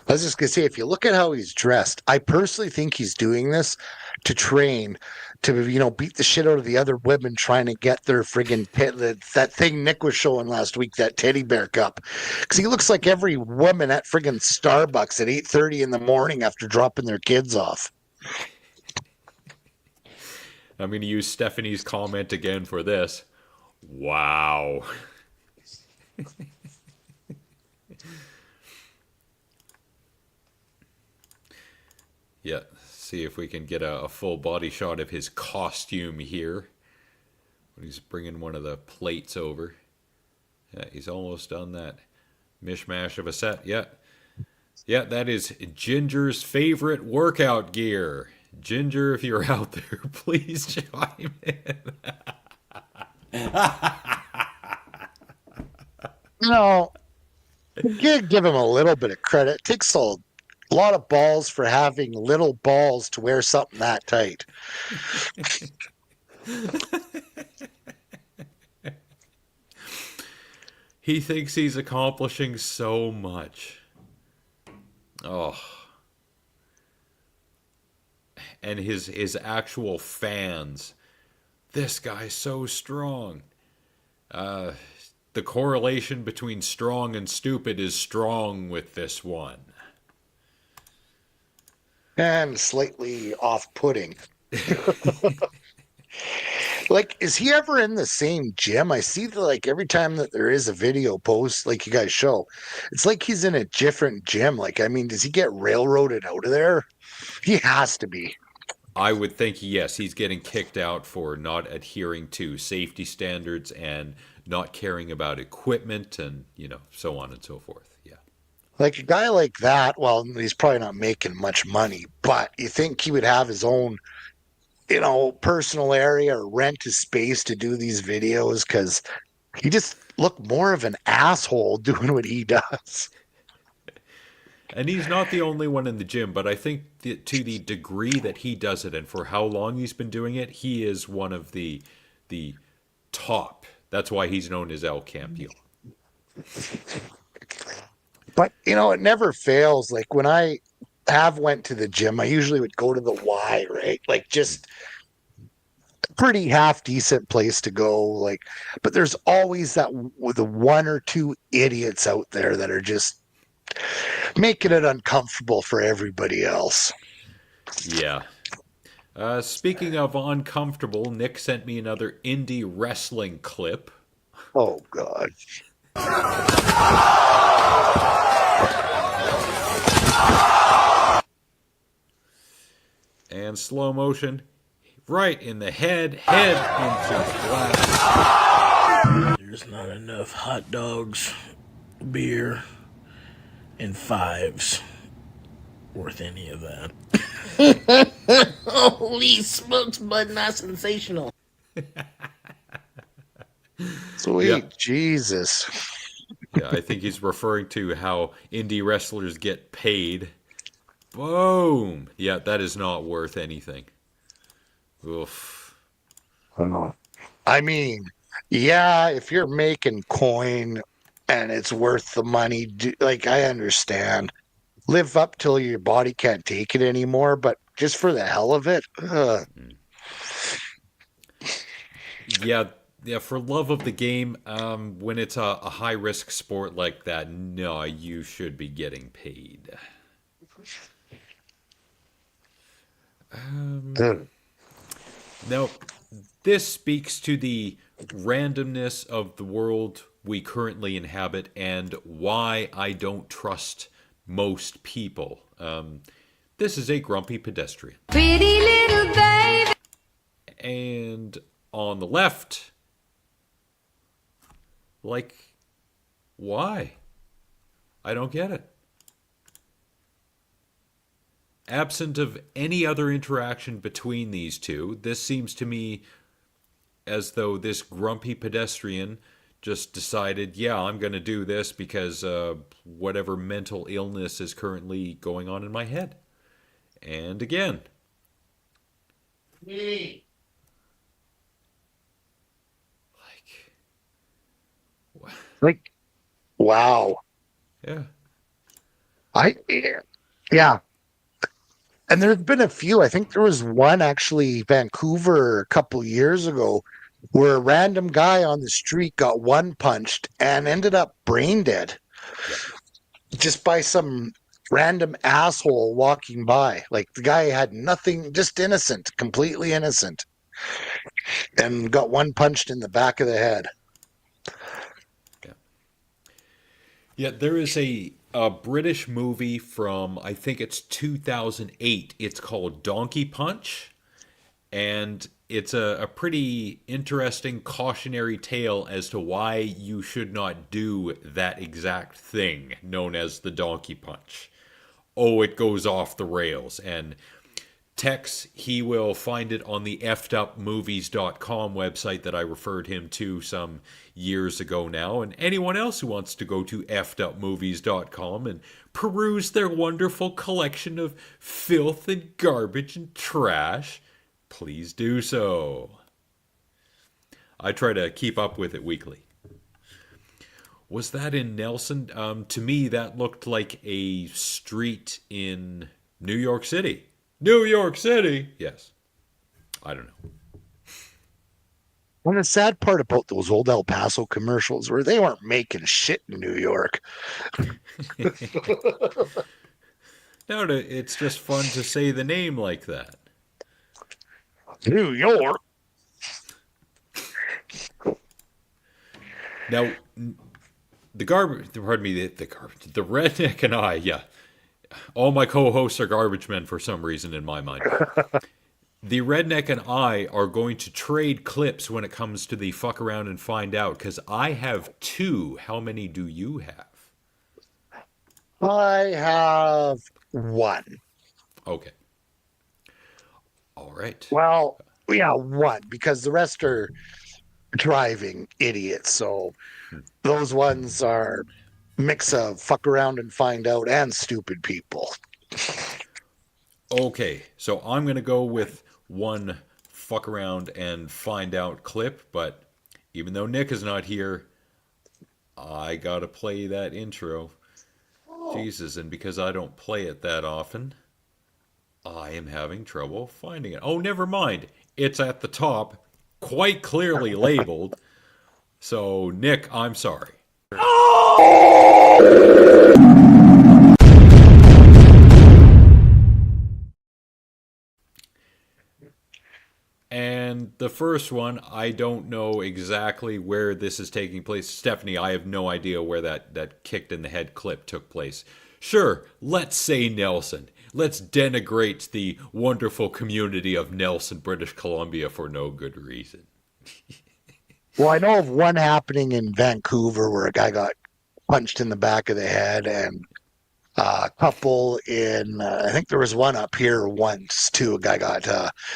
I was just gonna say, if you look at how he's dressed, I personally think he's doing this to train to, beat the shit out of the other women trying to get their friggin' that thing Nick was showing last week, that teddy bear cup. Because he looks like every woman at friggin' Starbucks at 8:30 in the morning after dropping their kids off. I'm going to use Stephanie's comment again for this. Wow. Yeah, see if we can get a full body shot of his costume here. When he's bringing one of the plates over. Yeah, he's almost done that mishmash of a set. Yeah, that is Ginger's favorite workout gear. Ginger, if you're out there, please chime in. Give him a little bit of credit. It takes a lot of balls for having little balls to wear something that tight. He thinks he's accomplishing so much. Oh. And his actual fans. This guy's so strong. The correlation between strong and stupid is strong with this one. And slightly off-putting. Like, is he ever in the same gym? I see that, like, every time that there is a video post, like you guys show, it's like he's in a different gym. Like, I mean, does he get railroaded out of there? He has to be. I would think, yes, he's getting kicked out for not adhering to safety standards and not caring about equipment and, so on and so forth. Yeah. Like, a guy like that, well, he's probably not making much money, but you think he would have his own, personal area or rent his space to do these videos? Because he just looked more of an asshole doing what he does. And he's not the only one in the gym, but I think to the degree that he does it and for how long he's been doing it, he is one of the top. That's why he's known as El Campeon. But, it never fails. Like, when I have went to the gym, I usually would go to the Y, right? Like, just a pretty half decent place to go. Like, but there's always the one or two idiots out there that are just making it uncomfortable for everybody else. Yeah. Speaking of uncomfortable, Nick sent me another indie wrestling clip. Oh, God. And slow motion, right in the head into glass. There's not enough hot dogs, beer, and fives worth any of that. Holy smokes, but not sensational. Sweet Yeah. Jesus. Yeah, I think he's referring to how indie wrestlers get paid. Boom! Yeah, that is not worth anything. Oof. I mean, yeah, if you're making coin and it's worth the money, like, I understand. Live up till your body can't take it anymore, but just for the hell of it, Yeah, for love of the game, when it's a high-risk sport like that, no, you should be getting paid. Now, this speaks to the randomness of the world we currently inhabit and why I don't trust most people. This is a grumpy pedestrian. Pretty little baby. And on the left, like, why? I don't get it. Absent of any other interaction between these two, this seems to me as though this grumpy pedestrian just decided, yeah, I'm going to do this because whatever mental illness is currently going on in my head. And again. like, wow. Yeah. Yeah. And there's been a few. I think there was one actually, Vancouver, a couple years ago, where a random guy on the street got one punched and ended up brain dead Yep. just by some random asshole walking by. Like the guy had nothing, just innocent, completely innocent, and got one punched in the back of the head. Yeah, there is a British movie from, I think it's 2008. It's called Donkey Punch. And it's a pretty interesting cautionary tale as to why you should not do that exact thing known as the donkey punch. Oh, it goes off the rails. And Tex, he will find it on the effedupmovies.com website that I referred him to some years ago now. And anyone else who wants to go to effedupmovies.com and peruse their wonderful collection of filth and garbage and trash, please do so. I try to keep up with it weekly. Was that in Nelson? To me, that looked like a street in New York City. New York City? Yes. I don't know. And the sad part about those old El Paso commercials were they weren't making shit in New York. No, it's just fun to say the name like that. New York. Now, the redneck and I, yeah. All my co-hosts are garbage men for some reason in my mind. The redneck and I are going to trade clips when it comes to the fuck around and find out, because I have 2. How many do you have? I have 1. Okay. All right. Well, yeah, 1, because the rest are driving idiots. So those ones are mix of fuck around and find out and stupid people. Okay, so I'm going to go with 1 fuck around and find out clip, but even though Nick is not here, I got to play that intro. Jesus, and because I don't play it that often, I am having trouble finding it. Oh, never mind. It's at the top, quite clearly labeled. So, Nick, I'm sorry. And the first one, I don't know exactly where this is taking place. Stephanie, I have no idea where that kicked in the head clip took place. Sure, let's say Nelson. Let's denigrate the wonderful community of Nelson, British Columbia for no good reason. Well, I know of one happening in Vancouver where a guy got punched in the back of the head, and a couple in, I think there was one up here once too. A guy got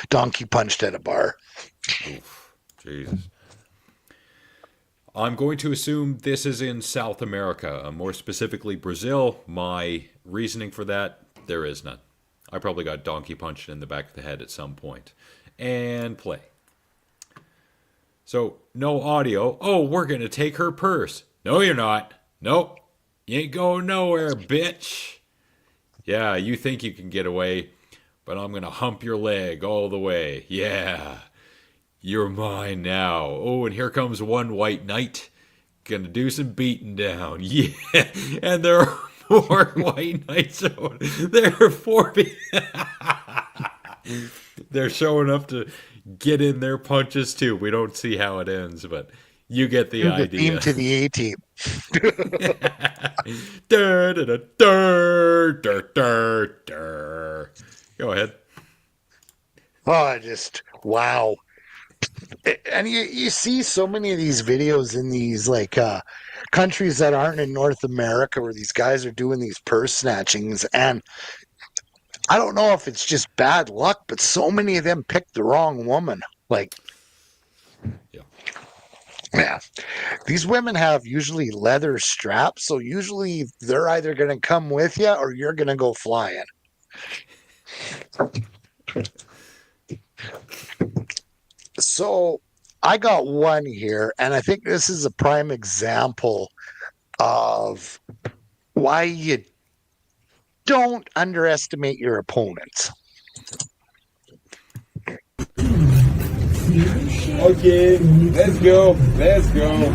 donkey punched at a bar. Oof, Jesus. I'm going to assume this is in South America, more specifically Brazil. My reasoning for that, there is none. I probably got donkey punched in the back of the head at some point. And play. So, no audio. Oh, we're going to take her purse. No, you're not. Nope. You ain't going nowhere, bitch. Yeah, you think you can get away, but I'm going to hump your leg all the way. Yeah. You're mine now. Oh, and here comes one white knight. Gonna do some beating down. Yeah. And there are 4 white knights. There are 4 They're showing up to get in their punches too. We don't see how it ends, but you get the idea. Theme to the A-Team. Go ahead. Oh, wow. And you see so many of these videos in these countries that aren't in North America where these guys are doing these purse snatchings, and I don't know if it's just bad luck, but so many of them pick the wrong woman. Yeah. These women have usually leather straps, so usually they're either going to come with you or you're going to go flying. So I got one here, and I think this is a prime example of why you don't underestimate your opponents. Okay, let's go. Let's go.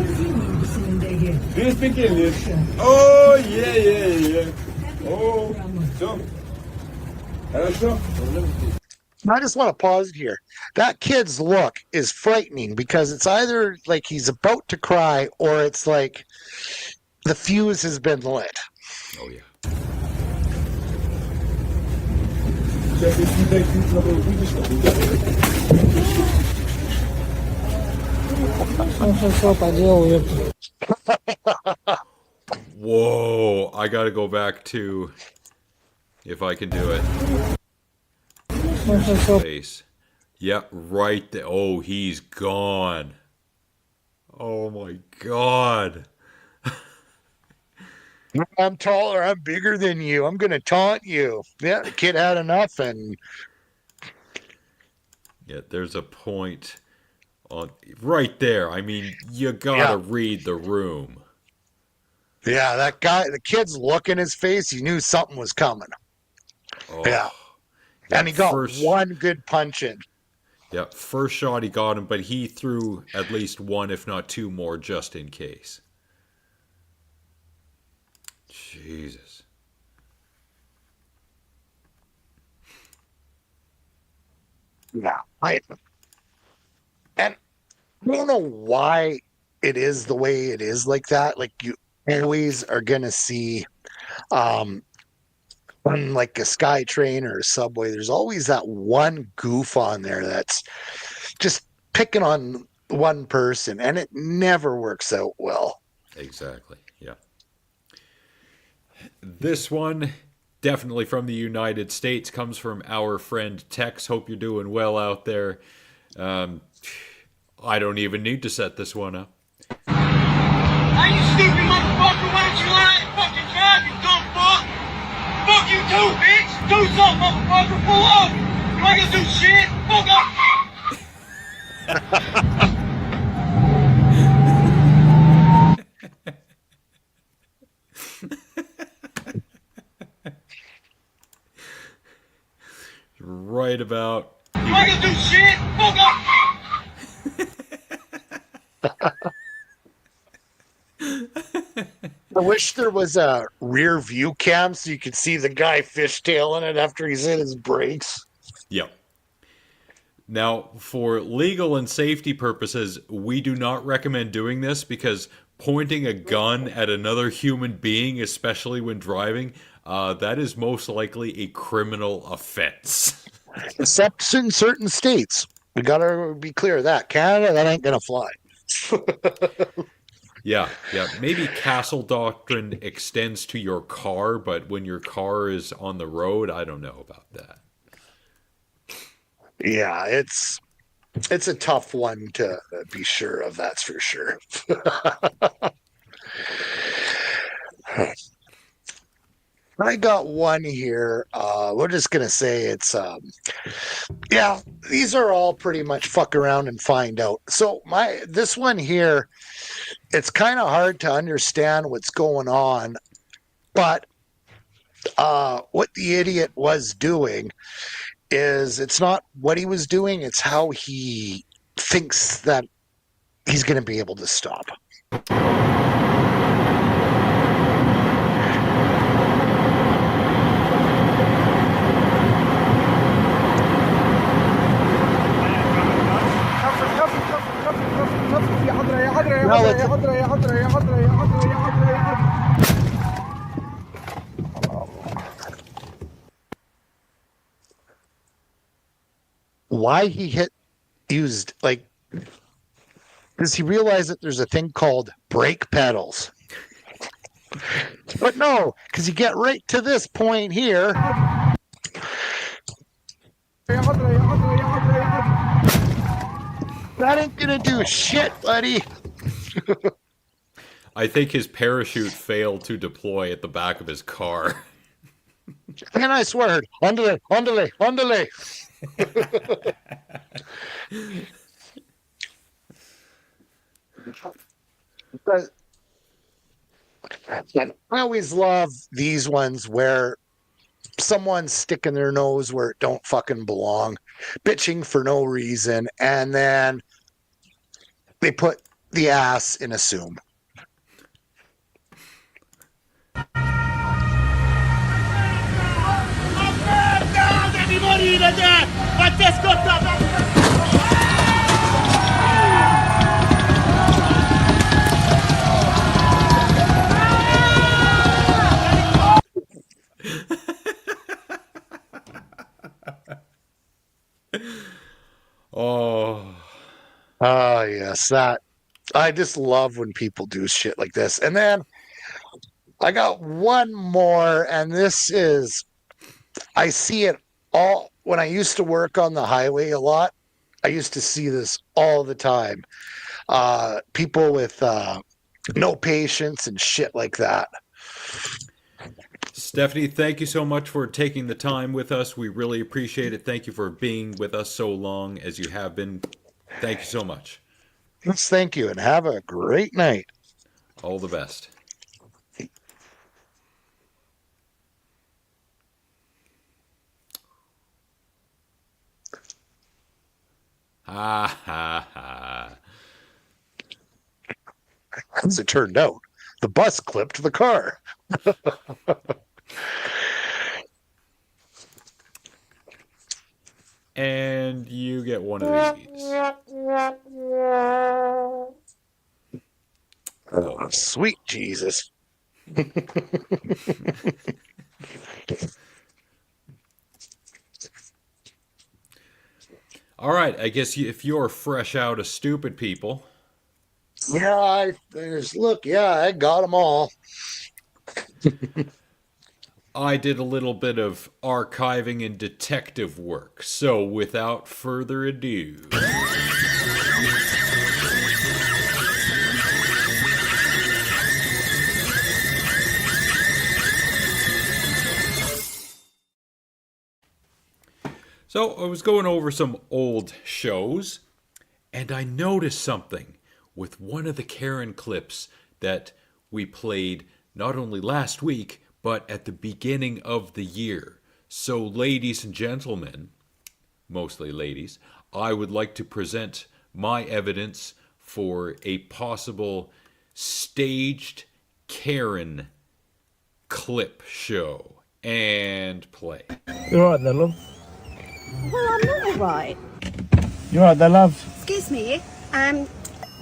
Do you speak English? Oh, yeah. Oh, so. Хорошо. I just want to pause here. That kid's look is frightening because it's either like he's about to cry or it's like the fuse has been lit. Oh yeah. Whoa! I gotta go back to if I can do it. Here's his face. Yep, right there. Oh, he's gone. Oh my god. I'm taller, I'm bigger than you. I'm gonna taunt you. Yeah, the kid had enough and Yeah, there's a point on right there. I mean, you gotta read the room. yeah, that guy, the kid's look in his face, he knew something was coming. Oh, Yeah. And he got one good punch in. Yeah, first shot he got him, but he threw at least one, if not two more, just in case. Jesus. Yeah. I don't know why it is the way it is like that. Like you always are gonna see on like a sky train or a subway, there's always that one goof on there that's just picking on one person and it never works out well. Exactly. Yeah. This one, definitely from the United States, comes from our friend Tex. Hope you're doing well out there. I don't even need to set this one up. Hey, you stupid motherfucker, why don't you lie and fucking drive, you dumb fuck? Fuck you too, bitch! Do something, motherfucker, pull up! You ain't gonna do shit! Fuck up! Right about. You ain't gonna do shit! Fuck up! I wish there was a rear view cam so you could see the guy fishtailing it after he's hit his brakes. Yep. Now, for legal and safety purposes, we do not recommend doing this because pointing a gun at another human being, especially when driving, that is most likely a criminal offense. Except in certain states. We gotta be clear of that. Canada, that ain't gonna fly. Yeah. Maybe castle doctrine extends to your car, but when your car is on the road, I don't know about that. Yeah, it's a tough one to be sure of, that's for sure. I got one here. We're just gonna say it's yeah, these are all pretty much fuck around and find out. So this one here, it's kind of hard to understand what's going on, but what the idiot was doing is it's not what he was doing, it's how he thinks that he's going to be able to stop. Why he used like, does he realize that there's a thing called brake pedals? But no, because you get right to this point here. That ain't gonna do shit, buddy. I think his parachute failed to deploy at the back of his car. And I swear, underlay. But I always love these ones where someone sticking their nose where it don't fucking belong, bitching for no reason, and then they put the ass in assume. Oh. Ah, yes, that I just love when people do shit like this. And then I got one more, and this is I see it all when I used to work on the highway a lot. I used to see this all the time. People with no patience and shit like that. Stephanie, thank you so much for taking the time with us. We really appreciate it. Thank you for being with us so long as you have been. Thank you so much. Yes, thank you, and have a great night. All the best. Ha ha ha. As it turned out, the bus clipped the car. And you get one of these. Oh, sweet Jesus. All right, I guess if you're fresh out of stupid people. Yeah, I got them all. I did a little bit of archiving and detective work. So without further ado. So I was going over some old shows, and I noticed something with one of the Karen clips that we played not only last week, but at the beginning of the year. So, ladies and gentlemen, mostly ladies, I would like to present my evidence for a possible staged Karen clip show. And play. You alright there, love? Well, I'm not alright. You alright there, love? Excuse me,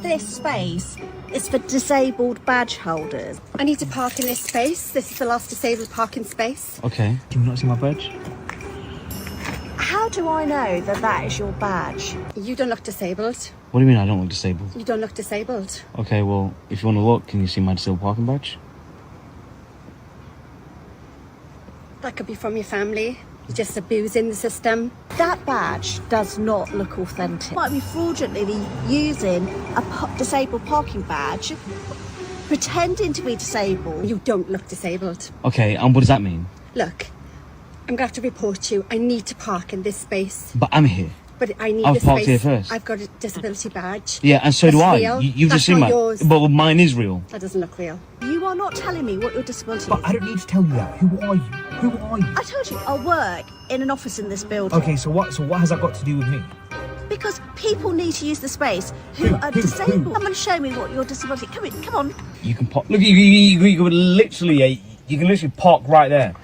this space is for disabled badge holders. I need to park in this space. This is the last disabled parking space. Okay. Do you not see my badge? How do I know that that is your badge? You don't look disabled. What do you mean I don't look disabled? You don't look disabled. Okay, well, if you want to look, can you see my disabled parking badge? That could be from your family. You're just abusing the system. That badge does not look authentic. You might be fraudulently using a disabled parking badge, pretending to be disabled. You don't look disabled. Okay, and what does that mean? Look, I'm gonna have to report you. I need to park in this space. But I'm here. But I need I've this parked space. here first. I've got a disability badge. Yeah, and so That's do I. real. You've That's just seen not mine. yours. But mine is real. That doesn't look real. You are not telling me what your disability But is. I don't need to tell you that. Who are you? Who are you? I told you, I work in an office in this building. Okay, so what has that got to do with me? Because people need to use the space who are disabled. Come and show me what your disability. Come on. You can park. Look, you can literally park right there.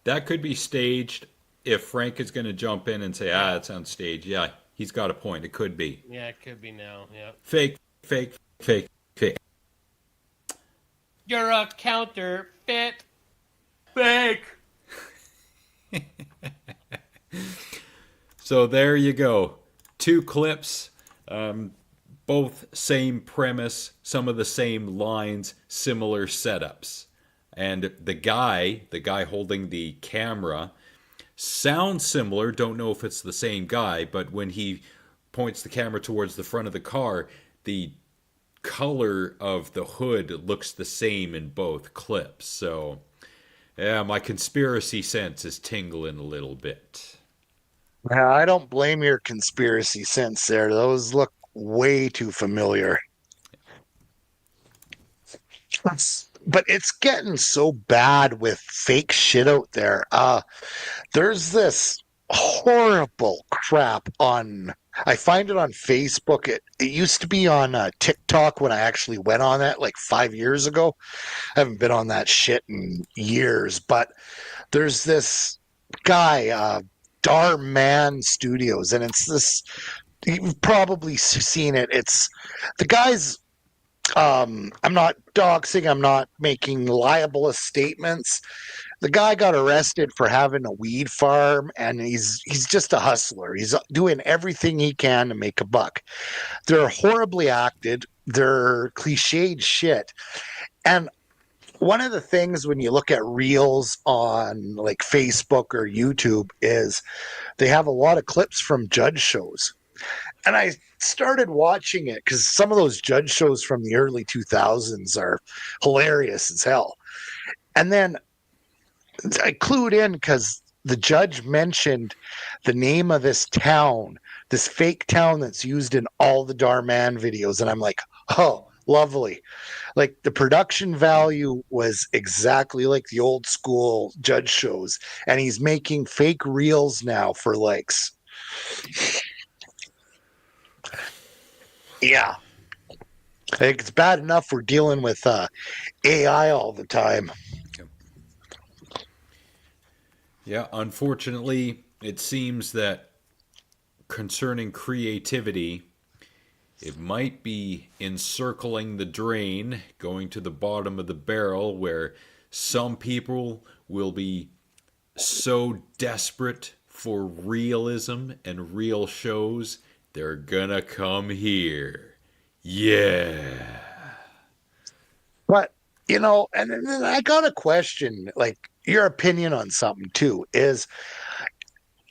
That could be staged if Frank is going to jump in and say, it sounds staged. Yeah, he's got a point. It could be. Yeah, it could be now. Yeah. Fake, fake, fake, fake. You're a counterfeit. Fake. So there you go. 2 clips, both same premise, some of the same lines, similar setups. And the guy holding the camera, sounds similar. Don't know if it's the same guy, but when he points the camera towards the front of the car, the color of the hood looks the same in both clips. So, yeah, my conspiracy sense is tingling a little bit. Yeah, I don't blame your conspiracy sense there. Those look way too familiar. but it's getting so bad with fake shit out there. There's this horrible crap on. I find it on Facebook. It used to be on TikTok when I actually went on that like 5 years ago. I haven't been on that shit in years, but there's this guy, A.A.T.R.N Studios, and it's this. You've probably seen it. It's the guy's. I'm not doxing. I'm not making libelous statements. The guy got arrested for having a weed farm, and he's just a hustler. He's doing everything he can to make a buck. They're horribly acted. They're cliched shit. And one of the things when you look at reels on like Facebook or YouTube is they have a lot of clips from judge shows. And I started watching it because some of those judge shows from the early 2000s are hilarious as hell. And then I clued in because the judge mentioned the name of this town, this fake town that's used in all the A.A.T.R.N videos. And I'm like, oh, lovely. Like the production value was exactly like the old school judge shows. And he's making fake reels now for likes. Yeah. I think it's bad enough we're dealing with AI all the time. Yeah, unfortunately, it seems that concerning creativity, it might be encircling the drain, going to the bottom of the barrel, where some people will be so desperate for realism and real shows, they're gonna come here. Yeah. But, you know, and then I got a question, like your opinion on something too, is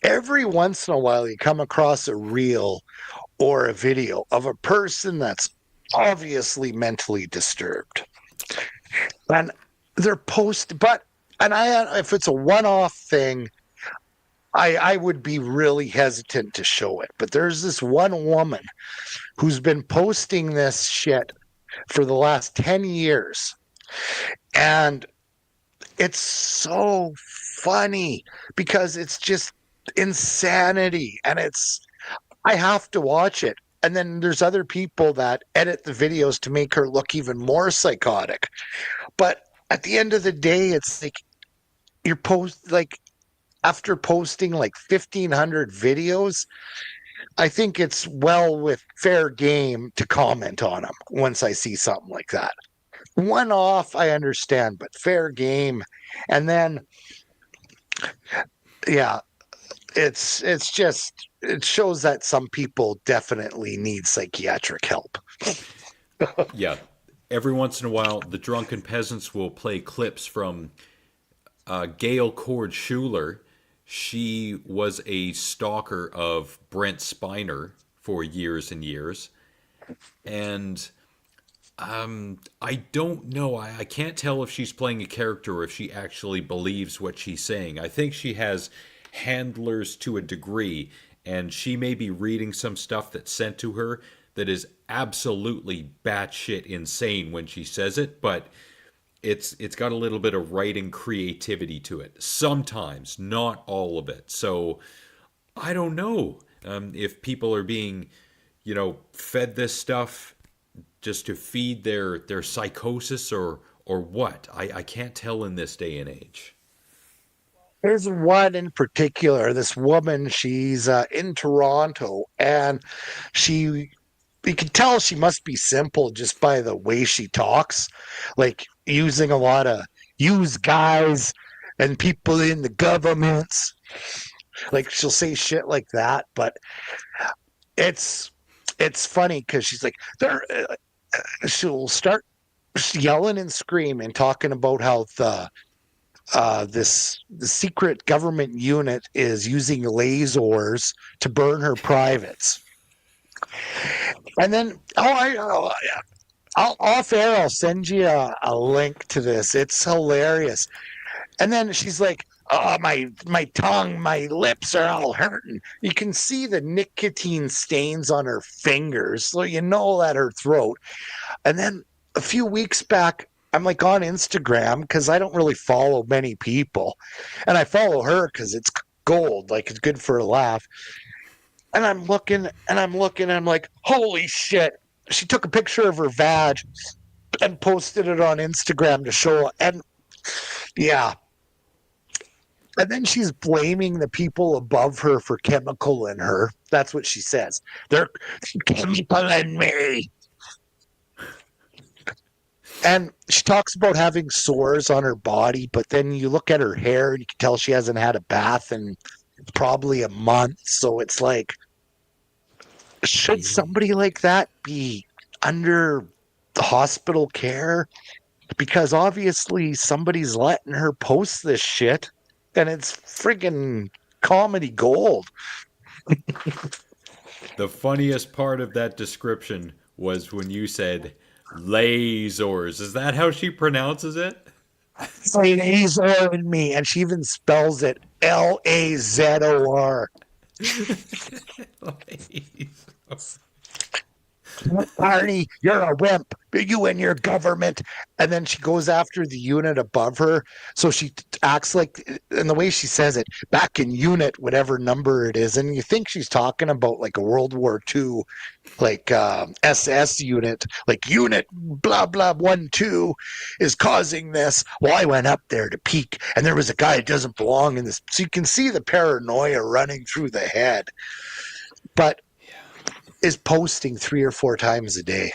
every once in a while you come across a reel or a video of a person that's obviously mentally disturbed. And they're if it's a one-off thing, I would be really hesitant to show it. But there's this one woman who's been posting this shit for the last 10 years. And it's so funny because it's just insanity. And I have to watch it. And then there's other people that edit the videos to make her look even more psychotic. But at the end of the day, it's like after posting like 1,500 videos, I think it's well with fair game to comment on them once I see something like that. One off, I understand, but fair game. And then, yeah, it shows that some people definitely need psychiatric help. Yeah. Every once in a while, the drunken peasants will play clips from Gail Cord Schuler. She was a stalker of Brent Spiner for years and years. And I don't know. I can't tell if she's playing a character or if she actually believes what she's saying. I think she has handlers to a degree, and she may be reading some stuff that's sent to her that is absolutely batshit insane when she says it, but it's got a little bit of writing creativity to it. Sometimes, not all of it. So I don't know if people are being, fed this stuff just to feed their psychosis or what. I can't tell in this day and age. There's one in particular, this woman, she's in Toronto, and you can tell she must be simple just by the way she talks, like using a lot of use guys and people in the governments. Like she'll say shit like that, but it's funny because she's like, she'll start yelling and screaming, talking about how the secret government unit is using lasers to burn her privates. And then, I'll off air, I'll send you a link to this. It's hilarious. And then she's like, oh, my tongue, my lips are all hurting. You can see the nicotine stains on her fingers, so you know that her throat. And then a few weeks back, I'm like on Instagram because I don't really follow many people, and I follow her because it's gold, like it's good for a laugh. And I'm looking, and I'm like, holy shit! She took a picture of her vag and posted it on Instagram to show, and yeah. And then she's blaming the people above her for chemical in her. That's what she says. They're chemical in me. And she talks about having sores on her body, but then you look at her hair and you can tell she hasn't had a bath in probably a month. So it's like, should somebody like that be under the hospital care? Because obviously somebody's letting her post this shit and it's friggin' comedy gold. The funniest part of that description was when you said lasers. Is that how she pronounces it? Lazor in me, and she even spells it Lazor. Barney, you're a wimp. You and your government. And then she goes after the unit above her. So she acts like, and the way she says it, back in unit, whatever number it is. And you think she's talking about like a World War II, like SS unit, like unit blah, blah, 1-2 is causing this. Well, I went up there to peek, and there was a guy who doesn't belong in this. So you can see the paranoia running through the head. But is posting 3 or 4 times a day.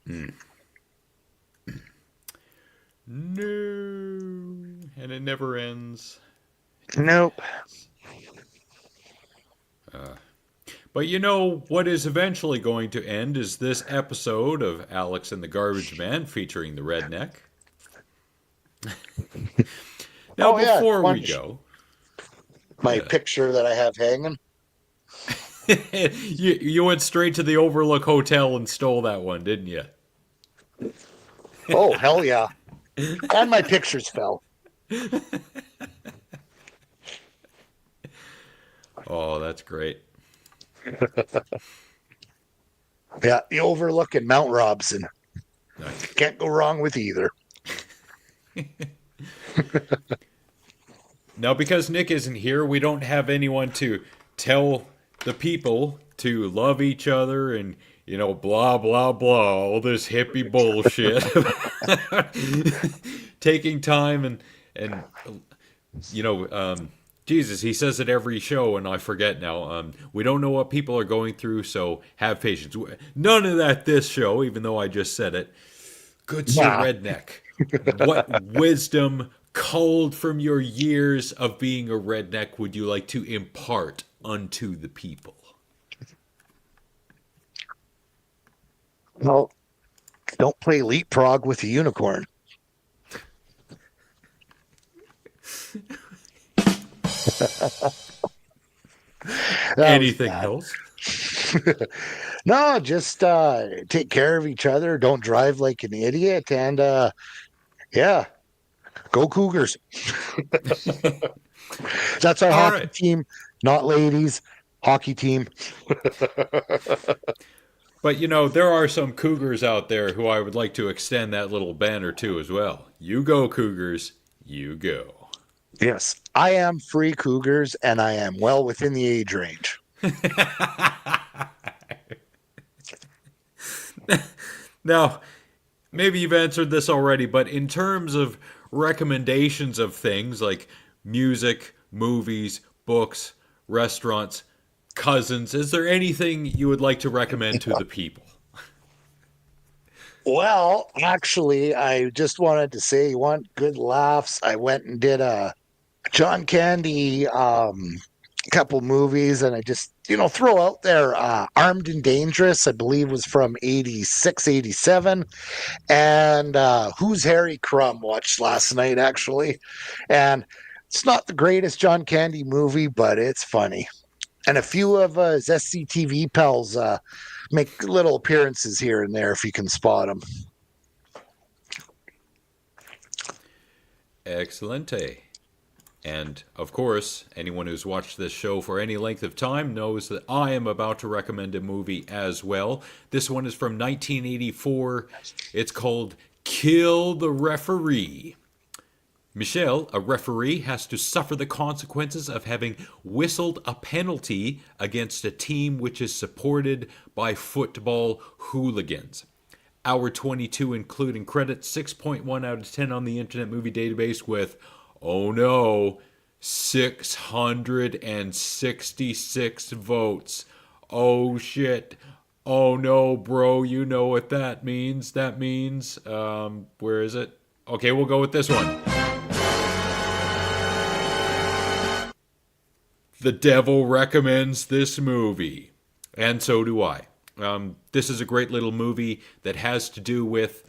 No. And it never ends. Nope. But you know what is eventually going to end is this episode of Alex and the Garbage Man featuring the redneck. Now, before we go... My picture that I have hanging. you went straight to the Overlook Hotel and stole that one, didn't you? Oh, hell yeah. And my pictures fell. Oh, that's great. Yeah, the Overlook and Mount Robson. Nice. Can't go wrong with either. Now, because Nick isn't here, we don't have anyone to tell the people to love each other and, you know, blah, blah, blah, all this hippie bullshit. Taking time and you know, Jesus, he says it every show, and I forget now. We don't know what people are going through, so have patience. None of that this show, even though I just said it. Good Sir Redneck. What wisdom culled from your years of being a redneck would you like to impart unto the people? Well, don't play leapfrog with a unicorn. Anything else? No, just take care of each other. Don't drive like an idiot. And yeah, go Cougars. That's our hockey team, not ladies. Hockey team. But, you know, there are some Cougars out there who I would like to extend that little banner to as well. You go, Cougars. You go. Yes, I am free Cougars, and I am well within the age range. Now, maybe you've answered this already, but in terms of recommendations of things like music, movies, books, restaurants, cousins, is there anything you would like to recommend to the people? Well, actually, I just wanted to say, you want good laughs? I went and did a John Candy couple movies, and I just, you know, throw out there Armed and Dangerous, I believe was from 86, 87. And Who's Harry Crumb watched last night, actually. And it's not the greatest John Candy movie, but it's funny. And a few of his SCTV pals make little appearances here and there if you can spot them. Excelente. And, of course, anyone who's watched this show for any length of time knows that I am about to recommend a movie as well. This one is from 1984. It's called Kill the referee. Michelle, a referee, has to suffer the consequences of having whistled a penalty against a team which is supported by football hooligans. Hour 22 including credits, 6.1 out of 10 on the Internet Movie Database with, oh no, 666 votes. Oh shit. Oh no, bro, you know what that means. That means, where is it? Okay, we'll go with this one. The devil recommends this movie. And so do I. This is a great little movie that has to do with,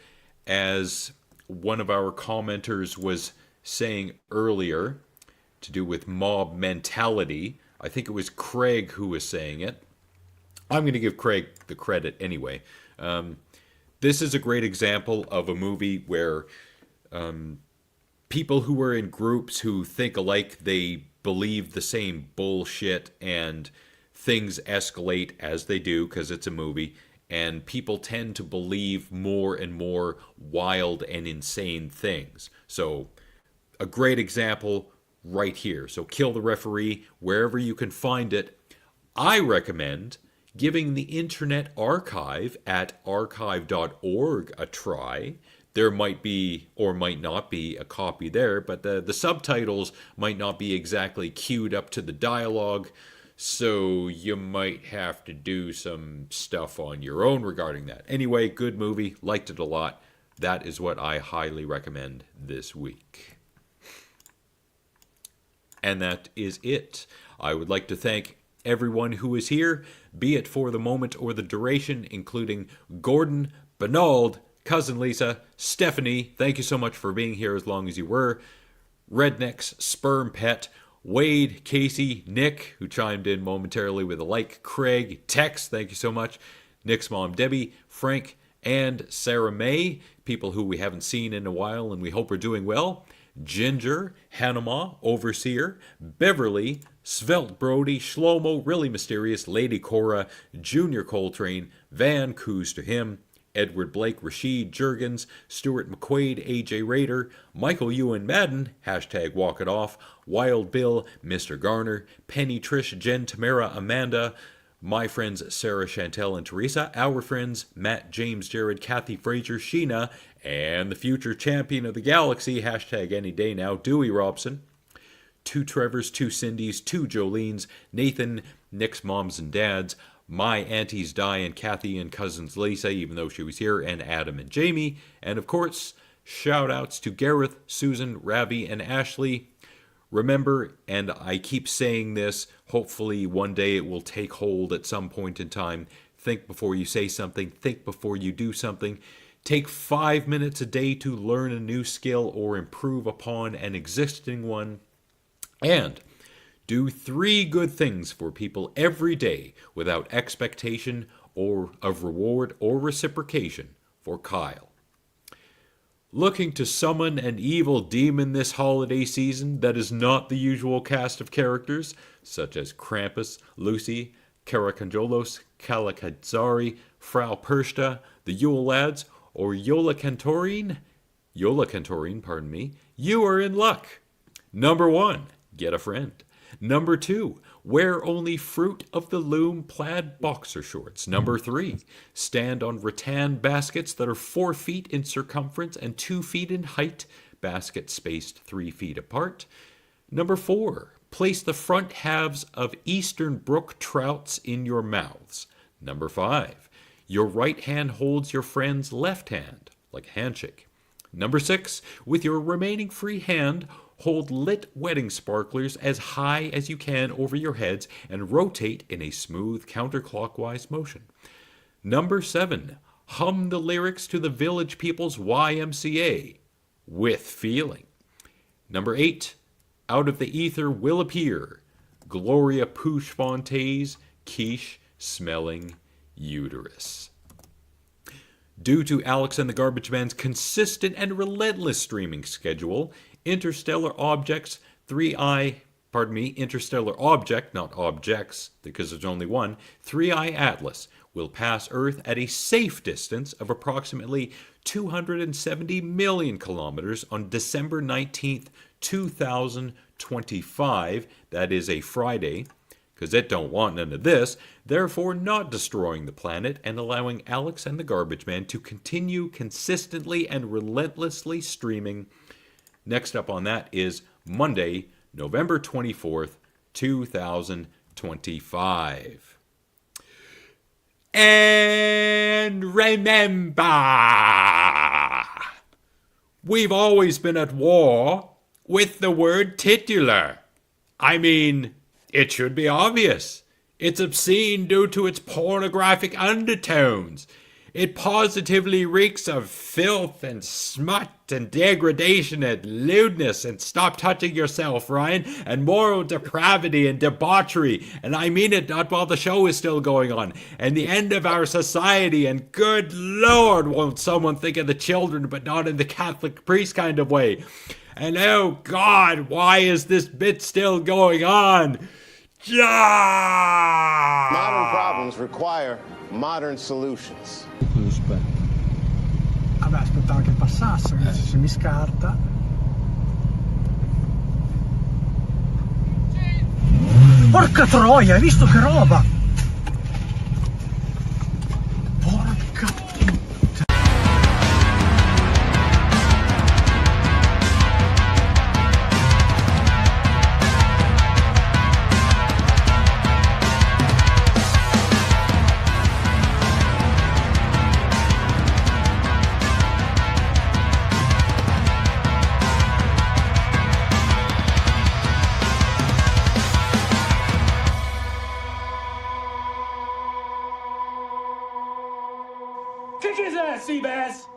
as one of our commenters was saying earlier, to do with mob mentality. I think it was Craig who was saying it. I'm going to give Craig the credit anyway. This is a great example of a movie where people who are in groups who think alike, they believe the same bullshit, and things escalate as they do because it's a movie, and people tend to believe more and more wild and insane things. So a great example right here. So Kill the Referee, wherever you can find it. I recommend giving the Internet Archive at archive.org a try. There might be or might not be a copy there, but the subtitles might not be exactly queued up to the dialogue, so you might have to do some stuff on your own regarding that. Anyway, good movie, liked it a lot. That is what I highly recommend this week. And that is it. I would like to thank everyone who is here, be it for the moment or the duration, including Gordon, Bernard, Cousin Lisa, Stephanie, thank you so much for being here as long as you were, Redneck's Sperm Pet, Wade, Casey, Nick, who chimed in momentarily with a like, Craig, Tex, thank you so much, Nick's mom, Debbie, Frank, and Sarah May, people who we haven't seen in a while and we hope are doing well, Ginger, Hanama, Overseer, Beverly, Svelte Brody, Shlomo, Really Mysterious, Lady Cora, Junior Coltrane, Van Coos to him, Edward Blake, Rashid Jurgens, Stuart McQuaid, AJ Raider, Michael Ewan Madden, hashtag Walk It Off, Wild Bill, Mr. Garner, Penny Trish, Jen Tamara, Amanda, my friends Sarah, Chantel, and Teresa, our friends Matt, James, Jared, Kathy, Frazier, Sheena, and the future champion of the galaxy, hashtag any day now, Dewey Robson, 2 Trevors, 2 Cindys, 2 Jolenes, Nathan, Nick's moms and dads, my aunties Di and Kathy and cousins Lisa, even though she was here, and Adam and Jamie, and of course, shout outs to Gareth, Susan, Ravi, and Ashley. Remember, and I keep saying this, hopefully one day it will take hold at some point in time, think before you say something, think before you do something. Take 5 minutes a day to learn a new skill or improve upon an existing one. And do 3 good things for people every day without expectation or of reward or reciprocation for Kyle. Looking to summon an evil demon this holiday season that is not the usual cast of characters, such as Krampus, Lucy, Karakanjolos, Kalakadzari, Frau Pershta, the Yule Lads, or Yola Cantorine, you are in luck. Number 1, get a friend. Number 2, wear only Fruit of the Loom plaid boxer shorts. Number 3, stand on rattan baskets that are 4 feet in circumference and 2 feet in height, baskets spaced 3 feet apart. Number 4, place the front halves of eastern brook trouts in your mouths. Number 5, your right hand holds your friend's left hand, like a handshake. Number 6, with your remaining free hand, hold lit wedding sparklers as high as you can over your heads and rotate in a smooth counterclockwise motion. Number 7, hum the lyrics to the Village People's YMCA with feeling. Number 8, out of the ether will appear Gloria Poosh Fontaise, quiche smelling uterus. Due to Alex and the Garbage Man's consistent and relentless streaming schedule, Interstellar Object, not objects, because there's only one, 3i Atlas, will pass Earth at a safe distance of approximately 270 million kilometers on December 19th, 2025. That is a Friday, because it don't want none of this, therefore not destroying the planet and allowing Alex and the Garbage Man to continue consistently and relentlessly streaming. Next up on that is Monday, November 24th, 2025. And remember, we've always been at war with the word titular. I mean, it should be obvious. It's obscene due to its pornographic undertones. It positively reeks of filth and smut and degradation and lewdness and stop touching yourself, Ryan, and moral depravity and debauchery. And I mean it not while the show is still going on. And the end of our society, and good Lord, won't someone think of the children but not in the Catholic priest kind of way. And oh God, why is this bit still going on? Modern problems require modern solutions. Vabbè, aspettava che passasse, se mi scarta. Porca troia, hai visto che roba? Porca puttana. Kick his ass, Seabass!